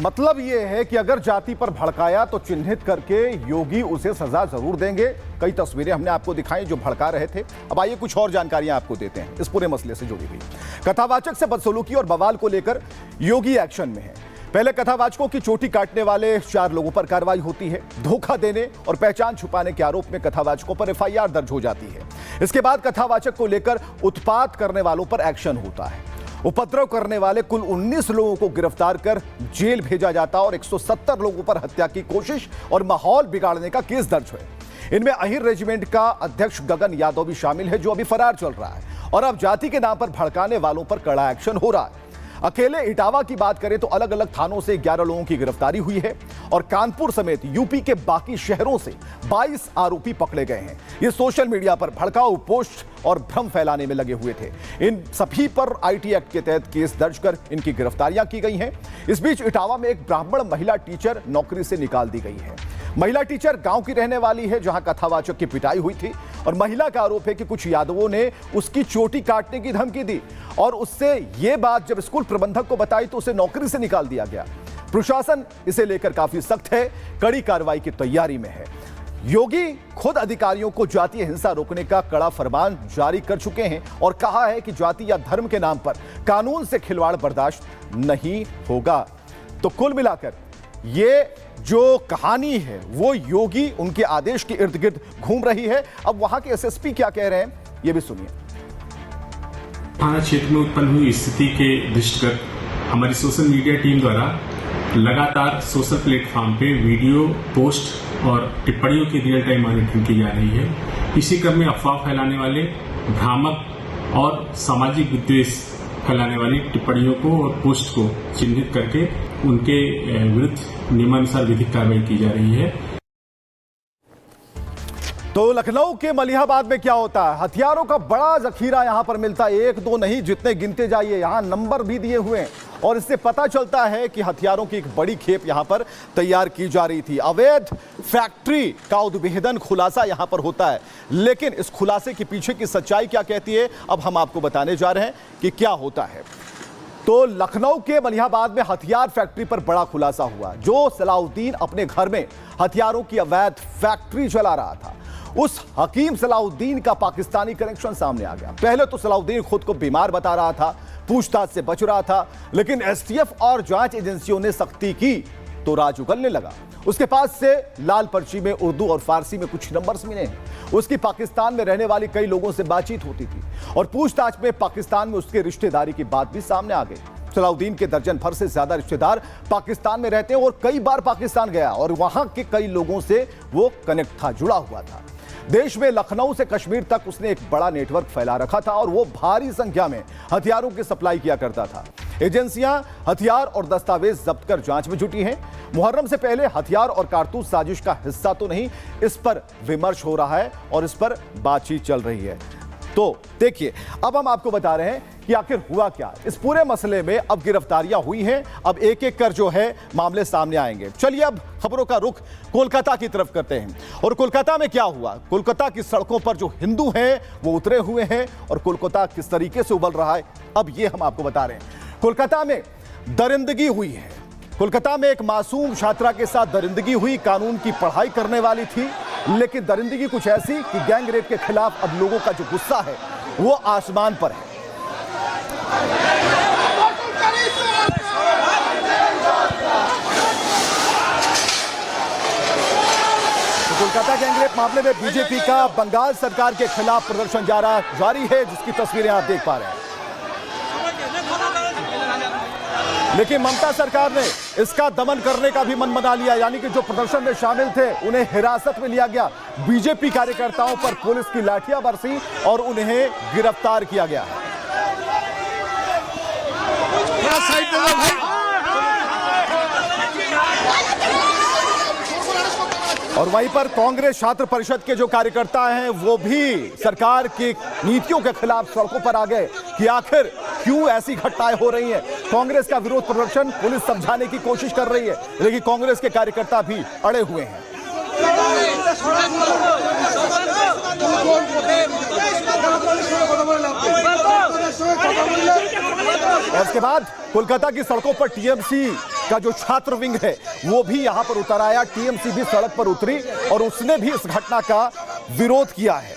[SPEAKER 5] मतलब यह है कि अगर जाति पर भड़काया तो चिन्हित करके योगी उसे सजा जरूर देंगे। कई तस्वीरें हमने आपको दिखाई जो भड़का रहे थे। अब आइए कुछ और जानकारियां आपको देते हैं इस पूरे मसले से जुड़ी हुई। कथावाचक से बदसलूकी और बवाल को लेकर योगी एक्शन में है। पहले कथावाचकों की चोटी काटने वाले 4 लोगों पर कार्रवाई होती है। धोखा देने और पहचान छुपाने के आरोप में कथावाचकों पर एफआईआर दर्ज हो जाती है। इसके बाद कथावाचक को लेकर उत्पात करने वालों पर एक्शन होता है। उपद्रव करने वाले कुल 19 लोगों को गिरफ्तार कर जेल भेजा जाता और 170 लोगों पर हत्या की कोशिश और माहौल बिगाड़ने का केस दर्ज है। इनमें अहिर रेजिमेंट का अध्यक्ष गगन यादव भी शामिल है जो अभी फरार चल रहा है। और अब जाति के नाम पर भड़काने वालों पर कड़ा एक्शन हो रहा है। अकेले इटावा की बात करें तो अलग अलग थानों से 11 लोगों की गिरफ्तारी हुई है और कानपुर समेत यूपी के बाकी शहरों से 22 आरोपी पकड़े गए हैं। ये सोशल मीडिया पर भड़काऊ पोस्ट और भ्रम फैलाने में लगे हुए थे। इन सभी पर आईटी एक्ट के तहत केस दर्ज कर इनकी गिरफ्तारियां की गई हैं। इस बीच इटावा में एक ब्राह्मण महिला टीचर नौकरी से निकाल दी गई है। महिला टीचर गांव की रहने वाली है जहां कथावाचक की पिटाई हुई थी और महिला का आरोप है कि कुछ यादवों ने उसकी चोटी काटने की धमकी दी और उससे यह बात जब स्कूल प्रबंधक को बताई तो उसे नौकरी से निकाल दिया गया। प्रशासन इसे लेकर काफी सख्त है, कड़ी कार्रवाई की तैयारी में है। योगी खुद अधिकारियों को जातीय हिंसा रोकने का कड़ा फरमान जारी कर चुके हैं और कहा है कि जाति या धर्म के नाम पर कानून से खिलवाड़ बर्दाश्त नहीं होगा। तो कुल मिलाकर ये जो कहानी है वो योगी उनके आदेश के इर्द गिर्द घूम रही है। अब वहां के एसएसपी क्या कह रहे हैं ये भी सुनिए।
[SPEAKER 20] थाना क्षेत्र में उत्पन्न हुई स्थिति के दृष्टिगत हमारी सोशल मीडिया टीम द्वारा लगातार सोशल प्लेटफॉर्म पे वीडियो पोस्ट और टिप्पणियों की रियल टाइम मॉनिटरिंग की जा रही है। इसी क्रम में अफवाह फैलाने वाले, भ्रामक और सामाजिक विद्वेष फैलाने वाली टिप्पणियों को और पोस्ट को चिन्हित करके उनके विरुद्ध नियमानुसार विधिक कार्रवाई की जा रही है।
[SPEAKER 5] तो लखनऊ के मलिहाबाद में क्या होता है? हथियारों का बड़ा जखीरा यहां पर मिलता है। 1 2 नहीं, जितने गिनते जाइए, यहां नंबर भी दिए हुए हैं और इससे पता चलता है कि हथियारों की एक बड़ी खेप यहां पर तैयार की जा रही थी। अवैध फैक्ट्री का उद्भेदन खुलासा यहां पर होता है, लेकिन इस खुलासे के पीछे की सच्चाई क्या कहती है अब हम आपको बताने जा रहे हैं कि क्या होता है। तो लखनऊ के मलिहाबाद में हथियार फैक्ट्री पर बड़ा खुलासा हुआ। जो सलाउद्दीन अपने घर में हथियारों की अवैध फैक्ट्री चला रहा था, उस हकीम सलाउद्दीन का पाकिस्तानी कनेक्शन सामने आ गया। पहले तो सलाउद्दीन खुद को बीमार बता रहा था, पूछताछ से बच रहा था, लेकिन एसटीएफ और जांच एजेंसियों ने सख्ती की तो राज उगलने लगा। उसके पास से लाल पर्ची में उर्दू और फारसी में कुछ नंबर्स मिले हैं। उसकी पाकिस्तान में रहने वाली कई लोगों से बातचीत होती थी और पूछताछ में पाकिस्तान में उसके रिश्तेदारी की बात भी सामने आ गई। सलाउद्दीन के दर्जन भर से ज्यादा रिश्तेदार पाकिस्तान में रहते हैं और कई बार पाकिस्तान गया और वहां के कई लोगों से वो कनेक्ट था, जुड़ा हुआ था। देश में लखनऊ से कश्मीर तक उसने एक बड़ा नेटवर्क फैला रखा था और वो भारी संख्या में हथियारों की सप्लाई किया करता था। एजेंसियां हथियार और दस्तावेज जब्त कर जांच में जुटी हैं। मुहर्रम से पहले हथियार और कारतूस साजिश का हिस्सा तो नहीं, इस पर विमर्श हो रहा है और इस पर बातचीत चल रही है। तो देखिए, अब हम आपको बता रहे हैं कि आखिर हुआ क्या। इस पूरे मसले में अब गिरफ्तारियां हुई हैं, अब एक एक कर जो है मामले सामने आएंगे। चलिए अब खबरों का रुख कोलकाता की तरफ करते हैं। और कोलकाता में क्या हुआ? कोलकाता की सड़कों पर जो हिंदू हैं वो उतरे हुए हैं और कोलकाता किस तरीके से उबल रहा है, अब ये हम आपको बता रहे हैं। कोलकाता में दरिंदगी हुई है। कोलकाता में एक मासूम छात्रा के साथ दरिंदगी हुई। कानून की पढ़ाई करने वाली थी, लेकिन दरिंदगी कुछ ऐसी कि गैंग रेप के खिलाफ अब लोगों का जो गुस्सा है वो आसमान पर है। तो कोलकाता गैंगरेप मामले में बीजेपी का बंगाल सरकार के खिलाफ प्रदर्शन जारी है, जिसकी तस्वीरें आप देख पा रहे हैं। लेकिन ममता सरकार ने इसका दमन करने का भी मन बना लिया, यानी कि जो प्रदर्शन में शामिल थे उन्हें हिरासत में लिया गया। बीजेपी कार्यकर्ताओं पर पुलिस की लाठियां बरसी और उन्हें गिरफ्तार किया गया। और वहीं पर कांग्रेस छात्र परिषद के जो कार्यकर्ता हैं वो भी सरकार की नीतियों के खिलाफ सड़कों पर आ गए कि आखिर क्यों ऐसी घटनाएं हो रही हैं। कांग्रेस का विरोध प्रदर्शन पुलिस समझाने की कोशिश कर रही है, लेकिन कांग्रेस के कार्यकर्ता भी अड़े हुए हैं। और उसके बाद कोलकाता की सड़कों पर टीएमसी का जो छात्र विंग है वो भी यहां पर उतर आया। टीएमसी भी सड़क पर उतरी और उसने भी इस घटना का विरोध किया है।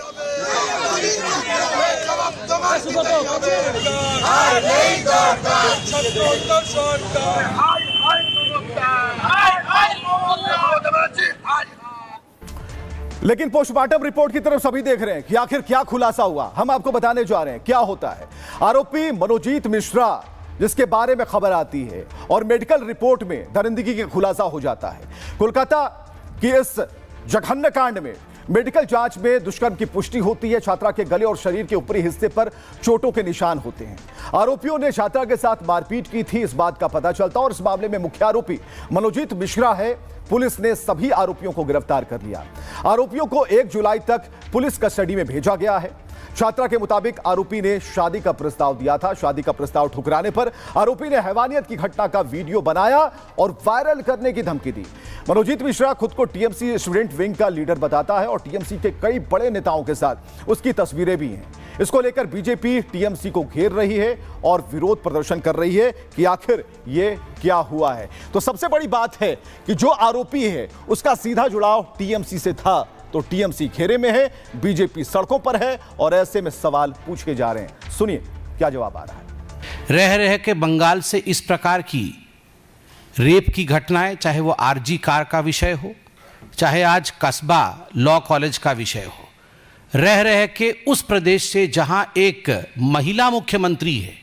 [SPEAKER 5] लेकिन पोस्टमार्टम रिपोर्ट की तरफ सभी देख रहे हैं कि आखिर क्या खुलासा हुआ। हम आपको बताने जा रहे हैं क्या होता है। आरोपी मनोजीत मिश्रा, जिसके बारे में खबर आती है और मेडिकल रिपोर्ट में दरिंदगी का खुलासा हो जाता है। कोलकाता की इस जघन्य कांड में मेडिकल जांच में दुष्कर्म की पुष्टि होती है। छात्रा के गले और शरीर के ऊपरी हिस्से पर चोटों के निशान होते हैं। आरोपियों ने छात्रा के साथ मारपीट की थी, इस बात का पता चलता और इस मामले में मुख्य आरोपी मनोजीत मिश्रा है। पुलिस ने सभी आरोपियों को गिरफ्तार कर लिया। आरोपियों को 1 जुलाई तक पुलिस कस्टडी में भेजा गया है। छात्रा के मुताबिक आरोपी ने शादी का प्रस्ताव दिया था। शादी का प्रस्ताव ठुकराने पर आरोपी ने हैवानियत की घटना का वीडियो बनाया और वायरल करने की धमकी दी। मनोजीत मिश्रा खुद को टीएमसी स्टूडेंट विंग का लीडर बताता है और टीएमसी के कई बड़े नेताओं के साथ उसकी तस्वीरें भी हैं। इसको लेकर बीजेपी टीएमसी को घेर रही है और विरोध प्रदर्शन कर रही है कि आखिर ये क्या हुआ है। तो सबसे बड़ी बात है कि जो आरोपी है उसका सीधा जुड़ाव टीएमसी से था, तो टीएमसी घेरे में है, बीजेपी सड़कों पर है और ऐसे में सवाल पूछे जा रहे हैं। सुनिए क्या जवाब आ रहा है।
[SPEAKER 21] रह रह के बंगाल से इस प्रकार की रेप की घटनाएं, चाहे वो आरजी कार का विषय हो, चाहे आज कस्बा लॉ कॉलेज का विषय हो, रह रह के उस प्रदेश से जहां एक महिला मुख्यमंत्री है,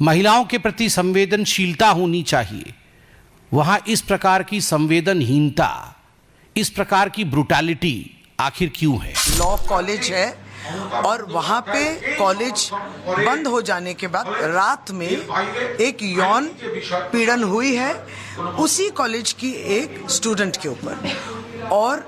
[SPEAKER 21] महिलाओं के प्रति संवेदनशीलता होनी चाहिए, वहां इस प्रकार की संवेदनहीनता, इस प्रकार की ब्रुटैलिटी आखिर क्यों है।
[SPEAKER 22] लॉ कॉलेज है और वहाँ पे कॉलेज बंद हो जाने के बाद रात में एक यौन पीड़न हुई है उसी कॉलेज की एक स्टूडेंट के ऊपर, और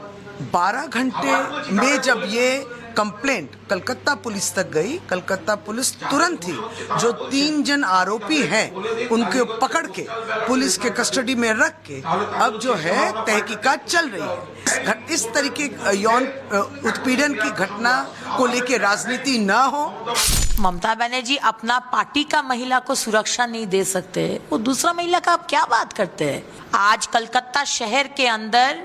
[SPEAKER 22] 12 घंटे में जब ये कंप्लेंट कलकत्ता पुलिस तक गई, कलकत्ता पुलिस तुरंत ही जो 3 जन आरोपी हैं उनको पकड़ के पुलिस के कस्टडी में रख के अब जो है तहकीकात चल रही है। इस तरीके यौन उत्पीड़न की घटना को लेके राजनीति ना हो।
[SPEAKER 23] ममता बनर्जी अपना पार्टी का महिला को सुरक्षा नहीं दे सकते, वो दूसरा महिला का आप क्या बात करते हैं। आज कलकत्ता शहर के अंदर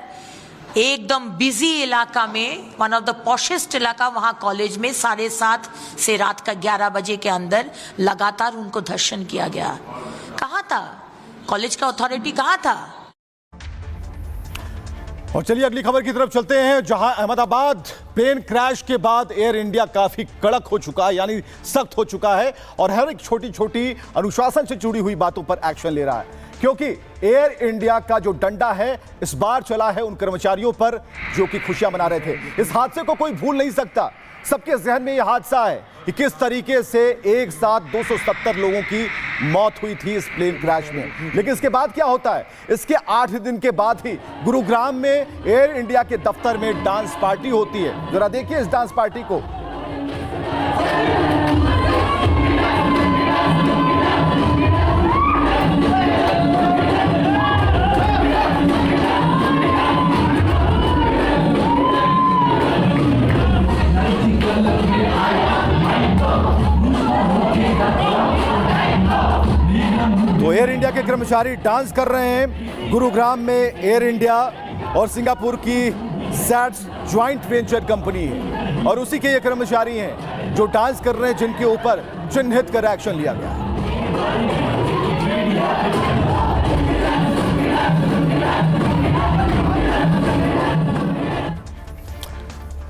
[SPEAKER 23] एकदम बिजी इलाका में, वन ऑफ द पॉशेस्ट इलाका, वहां कॉलेज में 7:30 से रात का 11 बजे के अंदर लगातार उनको धर्षण किया गया। कहां था कॉलेज का अथॉरिटी, कहां था।
[SPEAKER 5] और चलिए अगली खबर की तरफ चलते हैं, जहां अहमदाबाद प्लेन क्रैश के बाद एयर इंडिया काफी कड़क हो चुका है, यानी सख्त हो चुका है और हर एक छोटी छोटी अनुशासन से जुड़ी हुई बातों पर एक्शन ले रहा है, क्योंकि एयर इंडिया का जो डंडा है इस बार चला है उन कर्मचारियों पर जो कि खुशियां मना रहे थे। इस हादसे को कोई भूल नहीं सकता, सबके जहन में यह हादसा है कि किस तरीके से एक साथ 270 लोगों की मौत हुई थी इस प्लेन क्रैश में। लेकिन इसके बाद क्या होता है, इसके 8 दिन के बाद ही गुरुग्राम में एयर इंडिया के दफ्तर में डांस पार्टी होती है। जरा देखिए इस डांस पार्टी को। तो एयर इंडिया के कर्मचारी डांस कर रहे हैं। गुरुग्राम में एयर इंडिया और सिंगापुर की सैट्स ज्वाइंट वेंचर कंपनी है और उसी के ये कर्मचारी हैं जो डांस कर रहे हैं, जिनके ऊपर चिन्हित कर एक्शन लिया गया।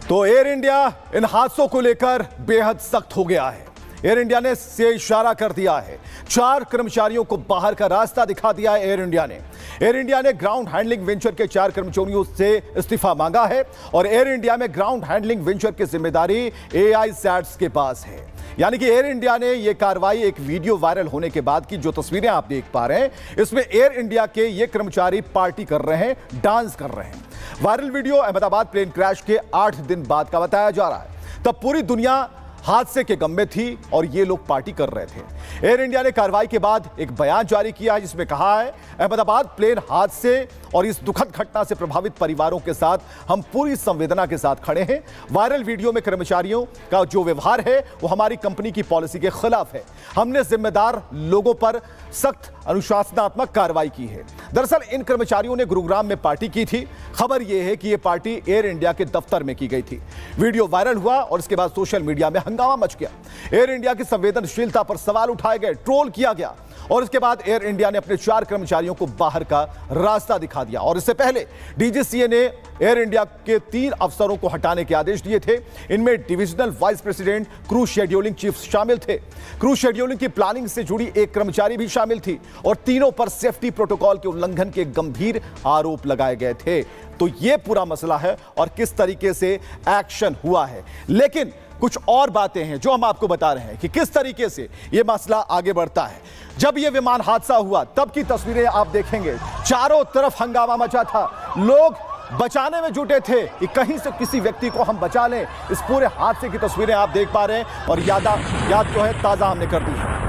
[SPEAKER 5] तो एयर इंडिया इन हादसों को लेकर बेहद सख्त हो गया है। एयर इंडिया ने से इशारा कर दिया है, 4 कर्मचारियों को बाहर का रास्ता दिखा दिया है। एयर इंडिया ने ग्राउंड हैंडलिंग वेंचर के 4 कर्मचारियों से इस्तीफा मांगा है और एयर इंडिया में ग्राउंड हैंडलिंग वेंचर की जिम्मेदारी एआई सैट्स के पास है। यानी कि एयर इंडिया ने यह कार्रवाई एक वीडियो वायरल होने के बाद की, जो तस्वीरें आप देख पा रहे हैं इसमें एयर इंडिया के ये कर्मचारी पार्टी कर रहे हैं, डांस कर रहे हैं। Viral video Ahmedabad plane crash के 8 दिन बाद का बताया जा रहा है। तब पूरी दुनिया हादसे के गम में थी और ये लोग पार्टी कर रहे थे। एयर इंडिया ने कार्रवाई के बाद एक बयान जारी किया है जिसमें कहा है, अहमदाबाद प्लेन हादसे और इस दुखद घटना से प्रभावित परिवारों के साथ हम पूरी संवेदना के साथ खड़े हैं। वायरल वीडियो में कर्मचारियों का जो व्यवहार है वो हमारी कंपनी की पॉलिसी के खिलाफ है। हमने जिम्मेदार लोगों पर सख्त अनुशासनात्मक कार्रवाई की है। दरअसल इन कर्मचारियों ने गुरुग्राम में पार्टी की थी। खबर यह है कि यह पार्टी एयर इंडिया के दफ्तर में की गई थी। वीडियो वायरल हुआ और इसके बाद सोशल मीडिया में हंगामा मच गया। एयर इंडिया की संवेदनशीलता पर सवाल उठाए गए, ट्रोल किया गया और इसके बाद एयर इंडिया ने अपने 4 कर्मचारियों को बाहर का रास्ता दिखा दिया। और इससे पहले डीजीसीए ने एयर इंडिया के 3 अफसरों को हटाने के आदेश दिए थे। इनमें divisional vice president, crew scheduling chief शामिल थे। क्रू शेड्यूलिंग की प्लानिंग से जुड़ी एक कर्मचारी भी शामिल थी और तीनों पर सेफ्टी प्रोटोकॉल के उल्लंघन के गंभीर आरोप लगाए गए थे। तो यह पूरा मसला है और किस तरीके से एक्शन हुआ है। लेकिन कुछ और बातें हैं जो हम आपको बता रहे हैं कि किस तरीके से यह मसला आगे बढ़ता है। जब यह विमान हादसा हुआ तब की तस्वीरें आप देखेंगे, चारों तरफ हंगामा मचा था, लोग बचाने में जुटे थे कि कहीं से किसी व्यक्ति को हम बचा लें। इस पूरे हादसे की तस्वीरें आप देख पा रहे हैं और याद जो है ताजा हमने कर दी है।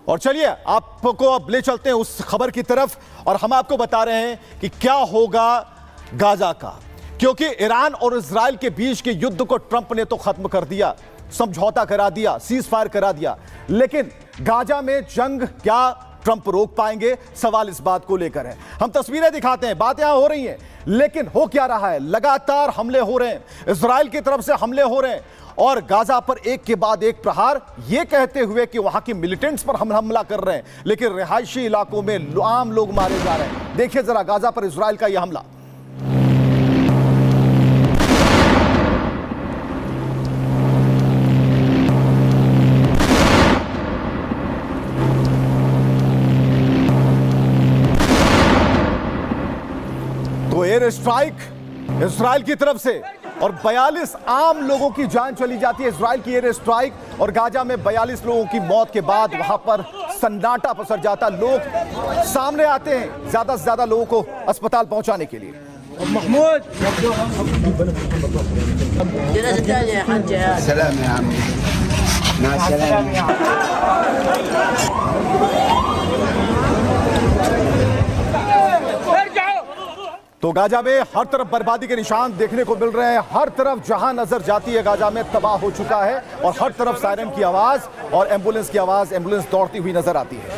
[SPEAKER 5] और चलिए आपको अब ले चलते हैं उस खबर की तरफ और हम आपको बता रहे हैं कि क्या होगा गाजा का, क्योंकि ईरान और इजराइल के बीच के युद्ध को ट्रंप ने तो खत्म कर दिया, समझौता करा दिया, सीज फायर करा दिया, लेकिन गाजा में जंग क्या ट्रंप रोक पाएंगे? सवाल इस बात को लेकर है। हम तस्वीरें दिखाते हैं, बातें यहां हो रही हैं, लेकिन हो क्या रहा है? लगातार हमले हो रहे हैं, इजराइल की तरफ से हमले हो रहे हैं और गाजा पर एक के बाद एक प्रहार, यह कहते हुए कि वहां के मिलिटेंट्स पर हम हमला कर रहे हैं, लेकिन रिहायशी इलाकों में आम लोग मारे जा रहे हैं। देखिए जरा गाजा पर इजराइल का यह हमला। तो एयर स्ट्राइक इजराइल की तरफ से और 42 आम लोगों की जान चली जाती है। इजराइल की एयर स्ट्राइक और गाजा में 42 लोगों की मौत के बाद वहां पर सन्नाटा पसर जाता, लोग सामने आते हैं ज्यादा से ज्यादा लोगों को अस्पताल पहुंचाने के लिए। तो गाजा में हर तरफ बर्बादी के निशान देखने को मिल रहे हैं। हर तरफ जहां नजर जाती है गाजा में तबाह हो चुका है और हर तरफ सायरन की आवाज और एम्बुलेंस की आवाज, एम्बुलेंस दौड़ती हुई नजर आती है।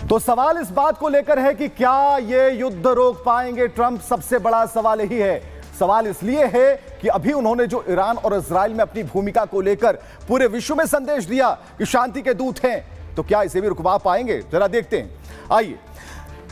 [SPEAKER 5] तो सवाल इस बात को लेकर है कि क्या ये युद्ध रोक पाएंगे ट्रंप? सबसे बड़ा सवाल यही है। सवाल इसलिए है कि अभी उन्होंने जो ईरान और इजराइल में अपनी भूमिका को लेकर पूरे विश्व में संदेश दिया कि शांति के दूत हैं, तो क्या इसे भी रुकवा पाएंगे? जरा देखते हैं। आइए,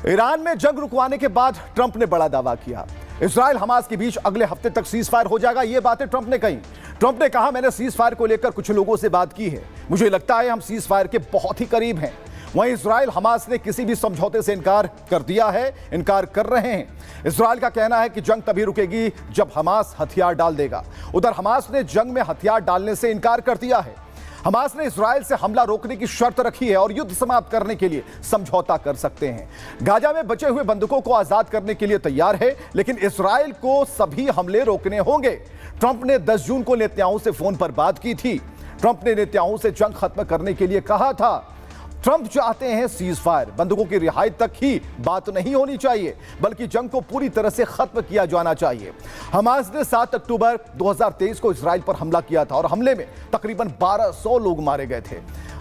[SPEAKER 5] ईरान में जंग रुकवाने के बाद ट्रंप ने बड़ा दावा किया। इजराइल हमास के बीच अगले हफ्ते तक सीज फायर हो जाएगा, ये बातें ट्रंप ने कही। ट्रंप ने कहा, मैंने सीज फायर को लेकर कुछ लोगों से बात की है, मुझे लगता है हम सीज फायर के बहुत ही करीब हैं। वहीं इजराइल हमास ने किसी भी समझौते से इनकार कर दिया है, इनकार कर रहे हैं। इजराइल का कहना है कि जंग तभी रुकेगी जब हमास हथियार डाल देगा। उधर हमास ने जंग में हथियार डालने से इनकार कर दिया है। हमास ने इजराइल से हमला रोकने की शर्त रखी है और युद्ध समाप्त करने के लिए समझौता कर सकते हैं। गाजा में बचे हुए बंधकों को आजाद करने के लिए तैयार है, लेकिन इजराइल को सभी हमले रोकने होंगे। ट्रंप ने 10 जून को नेतन्याहू से फोन पर बात की थी। ट्रंप ने नेतन्याहू से जंग खत्म करने के लिए कहा था। ट्रंप चाहते हैं सीज फायर, बंधकों की रिहाई तक ही बात नहीं होनी चाहिए, बल्कि जंग को पूरी तरह से खत्म किया जाना चाहिए। हमास ने 7 अक्टूबर 2023 को इजराइल पर हमला किया था और हमले में तकरीबन 1200 लोग मारे गए थे।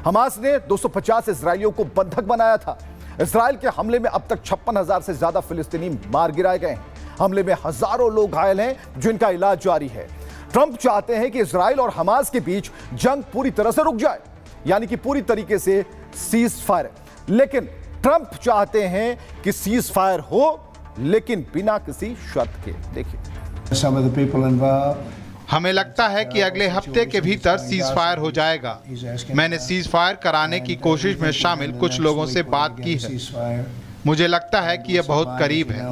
[SPEAKER 5] हमास ने 250 इजरायलियों को बंधक बनाया था। इजराइल के हमले में अब तक 56,000 से ज्यादा फिलिस्तीनी मार गिराए गए हैं। हमले में हजारों लोग घायल हैं, जिनका इलाज जारी है। ट्रंप चाहते हैं कि इजराइल और हमास के बीच जंग पूरी तरह से रुक जाए, यानी कि पूरी तरीके से सीज फायर। लेकिन ट्रंप चाहते हैं कि सीज फायर हो, लेकिन बिना किसी शर्त के। देखिए,
[SPEAKER 2] हमें लगता है कि अगले हफ्ते के भीतर सीज फायर हो जाएगा। मैंने सीज फायर कराने की कोशिश में शामिल कुछ लोगों से बात की है। मुझे लगता है कि यह बहुत करीब है।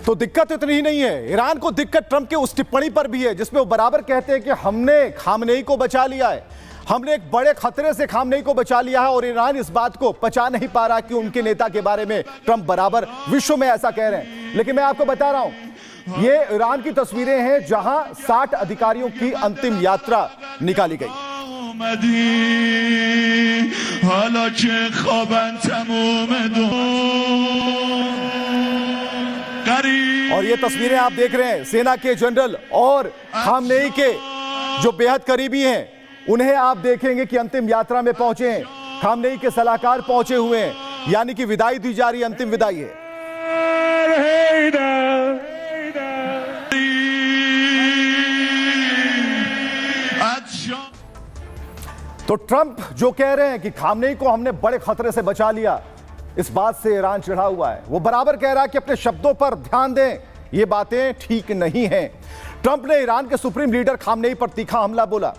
[SPEAKER 5] तो दिक्कत इतनी ही नहीं है, ईरान को दिक्कत ट्रंप के उस टिप्पणी पर भी है जिसमें वो बराबर कहते हैं कि हमने खामनेई को बचा लिया है, हमने एक बड़े खतरे से खामनेई को बचा लिया है। और ईरान इस बात को पचा नहीं पा रहा कि उनके नेता के बारे में ट्रंप बराबर विश्व में ऐसा कह रहे हैं। लेकिन मैं आपको बता रहा हूं, ये ईरान की तस्वीरें हैं जहां 60 अधिकारियों की अंतिम यात्रा निकाली गई। और ये तस्वीरें आप देख रहे हैं, सेना के जनरल और खामनेई के जो बेहद करीबी हैं, उन्हें आप देखेंगे कि अंतिम यात्रा में पहुंचे हैं। खामनेई के सलाहकार पहुंचे हुए हैं, यानी कि विदाई दी जा रही है, अंतिम विदाई है। तो ट्रंप जो कह रहे हैं कि खामनेई को हमने बड़े खतरे से बचा लिया, इस बात से ईरान चिढ़ा हुआ है। वो बराबर कह रहा है कि अपने शब्दों पर ध्यान दें, ये बातें ठीक नहीं हैं। ट्रंप ने ईरान के सुप्रीम लीडर खामनेई पर तीखा हमला बोला।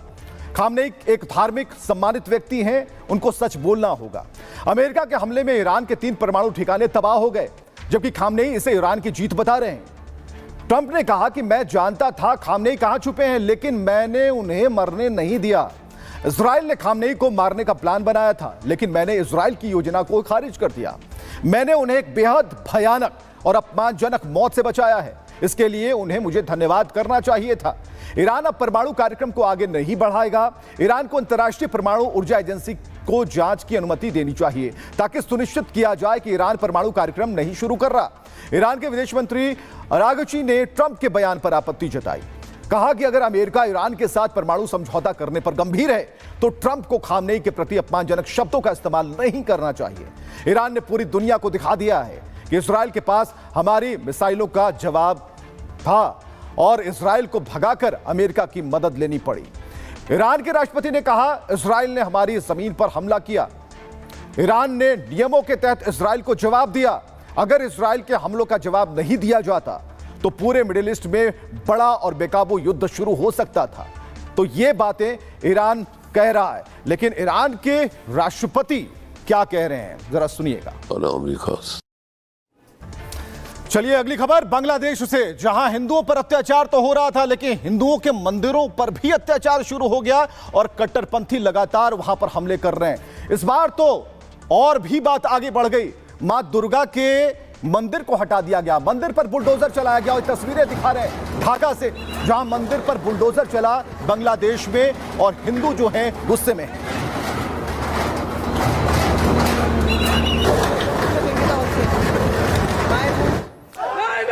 [SPEAKER 5] खामनेई एक धार्मिक सम्मानित व्यक्ति हैं, उनको सच बोलना होगा। अमेरिका के हमले में ईरान के 3 परमाणु ठिकाने तबाह हो गए, जबकि खामनेई इसे ईरान की जीत बता रहे हैं। ट्रंप ने कहा कि मैं जानता था खामनेई कहां छुपे हैं, लेकिन मैंने उन्हें मरने नहीं दिया। इजराइल ने खामनेई को मारने का प्लान बनाया था, लेकिन मैंने इजराइल की योजना को खारिज कर दिया। मैंने उन्हें एक बेहद भयानक और अपमानजनक मौत से बचाया है। इसके लिए उन्हें मुझे धन्यवाद करना चाहिए था। ईरान अब परमाणु कार्यक्रम को आगे नहीं बढ़ाएगा। ईरान को अंतर्राष्ट्रीय परमाणु ऊर्जा एजेंसी को जांच की अनुमति देनी चाहिए, ताकि सुनिश्चित किया जाए कि ईरान परमाणु कार्यक्रम नहीं शुरू कर रहा। ईरान के विदेश मंत्री अरागची ने ट्रंप के बयान पर आपत्ति जताई। कहा कि अगर अमेरिका ईरान के साथ परमाणु समझौता करने पर गंभीर है, तो ट्रंप को खामनेई के प्रति अपमानजनक शब्दों का इस्तेमाल नहीं करना चाहिए। ईरान ने पूरी दुनिया को दिखा दिया है कि इजराइल के पास हमारी मिसाइलों का जवाब था और इजराइल को भगाकर अमेरिका की मदद लेनी पड़ी। ईरान के राष्ट्रपति ने कहा, इजराइल ने हमारी जमीन पर हमला किया। ईरान ने नियमों के तहत इजराइल को जवाब दिया। अगर इजराइल के हमलों का जवाब नहीं दिया जाता, तो पूरे मिडिल ईस्ट में बड़ा और बेकाबू युद्ध शुरू हो सकता था। तो ये बातें ईरान कह रहा है, लेकिन ईरान के राष्ट्रपति क्या कह रहे हैं, जरा सुनिएगा। चलिए अगली खबर बांग्लादेश से, जहां हिंदुओं पर अत्याचार तो हो रहा था, लेकिन हिंदुओं के मंदिरों पर भी अत्याचार शुरू हो गया और कट्टरपंथी लगातार वहां पर हमले कर रहे हैं। इस बार तो और भी बात आगे बढ़ गई। मां दुर्गा के मंदिर को हटा दिया गया, मंदिर पर बुलडोजर चलाया गया। और तस्वीरें दिखा रहे हैं ढाका से, जहां मंदिर पर बुलडोजर चला बांग्लादेश में, और हिंदू जो हैं गुस्से में हैं।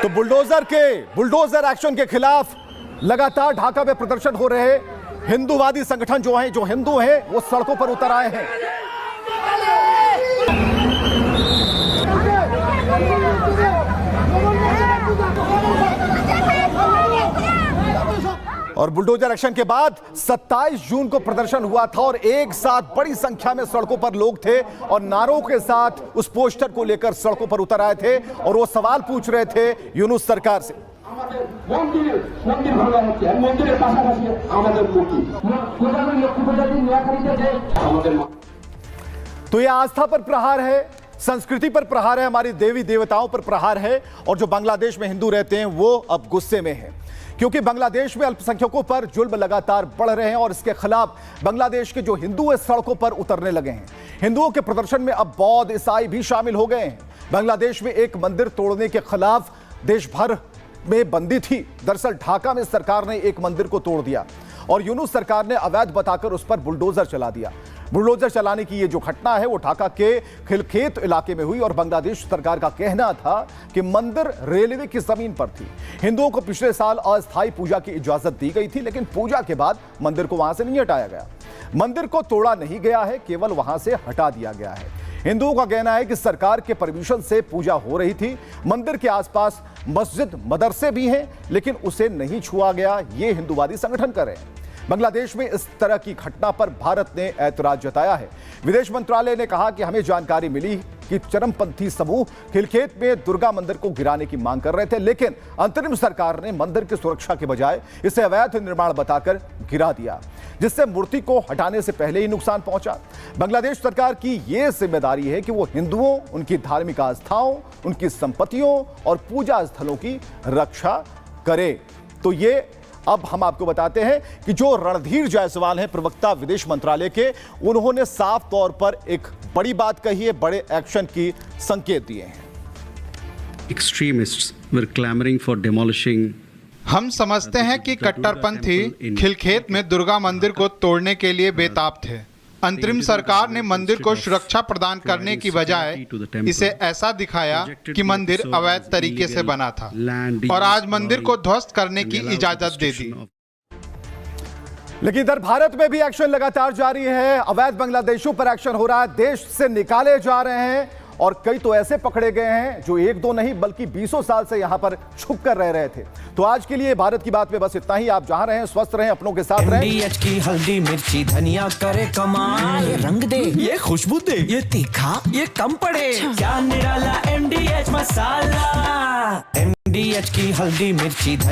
[SPEAKER 5] तो बुलडोजर एक्शन के खिलाफ लगातार ढाका में प्रदर्शन हो रहे। हिंदूवादी संगठन जो हिंदू हैं, वो सड़कों पर उतर आए हैं। और बुलडोजर एक्शन के बाद 27 जून को प्रदर्शन हुआ था और एक साथ बड़ी संख्या में सड़कों पर लोग थे और नारों के साथ उस पोस्टर को लेकर सड़कों पर उतर आए थे और वो सवाल पूछ रहे थे यूनुस सरकार से। तो ये आस्था पर प्रहार है, संस्कृति पर प्रहार है, हमारी देवी देवताओं पर प्रहार है। और जो बांग्लादेश में हिंदू रहते हैं वो अब गुस्से में हैं क्योंकि बांग्लादेश में अल्पसंख्यकों पर जुल्म लगातार बढ़ रहे हैं और इसके खिलाफ बांग्लादेश के जो हिंदू है सड़कों पर उतरने लगे हैं। हिंदुओं के प्रदर्शन में अब बौद्ध ईसाई भी शामिल हो गए हैं। बांग्लादेश में एक मंदिर तोड़ने के खिलाफ देश भर में बंदी थी। दरअसल ढाका में सरकार ने एक मंदिर को तोड़ दिया और यूनुस सरकार ने अवैध बताकर उस पर बुलडोजर चला दिया। बुलडोजर चलाने की ये जो घटना है वो ढाका के खिलखेत इलाके में हुई और बांग्लादेश सरकार का कहना था कि मंदिर रेलवे की जमीन पर थी। हिंदुओं को पिछले साल अस्थायी पूजा की इजाजत दी गई थी, लेकिन पूजा के बाद मंदिर को वहां से नहीं हटाया गया। मंदिर को तोड़ा नहीं गया है, केवल वहां से हटा दिया गया है। हिंदुओं का कहना है कि सरकार के परमिशन से पूजा हो रही थी। मंदिर के आसपास मस्जिद मदरसे भी हैं, लेकिन उसे नहीं छुआ गया, ये हिंदूवादी संगठन कर रहे हैं। बांग्लादेश में इस तरह की घटना पर भारत ने ऐतराज जताया है। विदेश मंत्रालय ने कहा कि हमें जानकारी मिली कि चरमपंथी समूह खिलखेत में दुर्गा मंदिर को गिराने की मांग कर रहे थे, लेकिन अंतरिम सरकार ने मंदिर की सुरक्षा के बजाय इसे अवैध निर्माण बताकर गिरा दिया, जिससे मूर्ति को हटाने से पहले ही नुकसान पहुंचा। बांग्लादेश सरकार की यह जिम्मेदारी है कि वो हिंदुओं, उनकी धार्मिक आस्थाओं, उनकी संपत्तियों और पूजा स्थलों की रक्षा करे। तो ये अब हम आपको बताते हैं कि जो रणधीर जायसवाल हैं, प्रवक्ता विदेश मंत्रालय के, उन्होंने साफ तौर पर एक बड़ी बात कही है, बड़े एक्शन की संकेत दिए हैं।
[SPEAKER 1] Extremists were clamoring for demolishing.
[SPEAKER 2] हम समझते हैं कि कट्टरपंथी खिलखेत में दुर्गा मंदिर को तोड़ने के लिए बेताब थे। अंतरिम सरकार ने मंदिर को सुरक्षा प्रदान करने की बजाय इसे ऐसा दिखाया कि मंदिर अवैध तरीके से बना था और आज मंदिर को ध्वस्त करने की इजाजत दे दी।
[SPEAKER 5] लेकिन इधर भारत में भी एक्शन लगातार जारी है। अवैध बांग्लादेशियों पर एक्शन हो रहा है, देश से निकाले जा रहे हैं और कई तो ऐसे पकड़े गए हैं जो एक दो नहीं बल्कि 20 साल से यहां पर छुप कर रह रहे थे। तो आज के लिए भारत की बात में बस इतना ही। आप जहां रहें स्वस्थ रहें, अपनों के साथ रहें।
[SPEAKER 3] MDH की हल्दी मिर्ची धनिया करे कमाल, ये रंग दे, ये खुशबू दे, ये तीखा, ये कम पड़े, क्या निराला MDH मसाला। MDH की हल्दी मिर्ची धनिया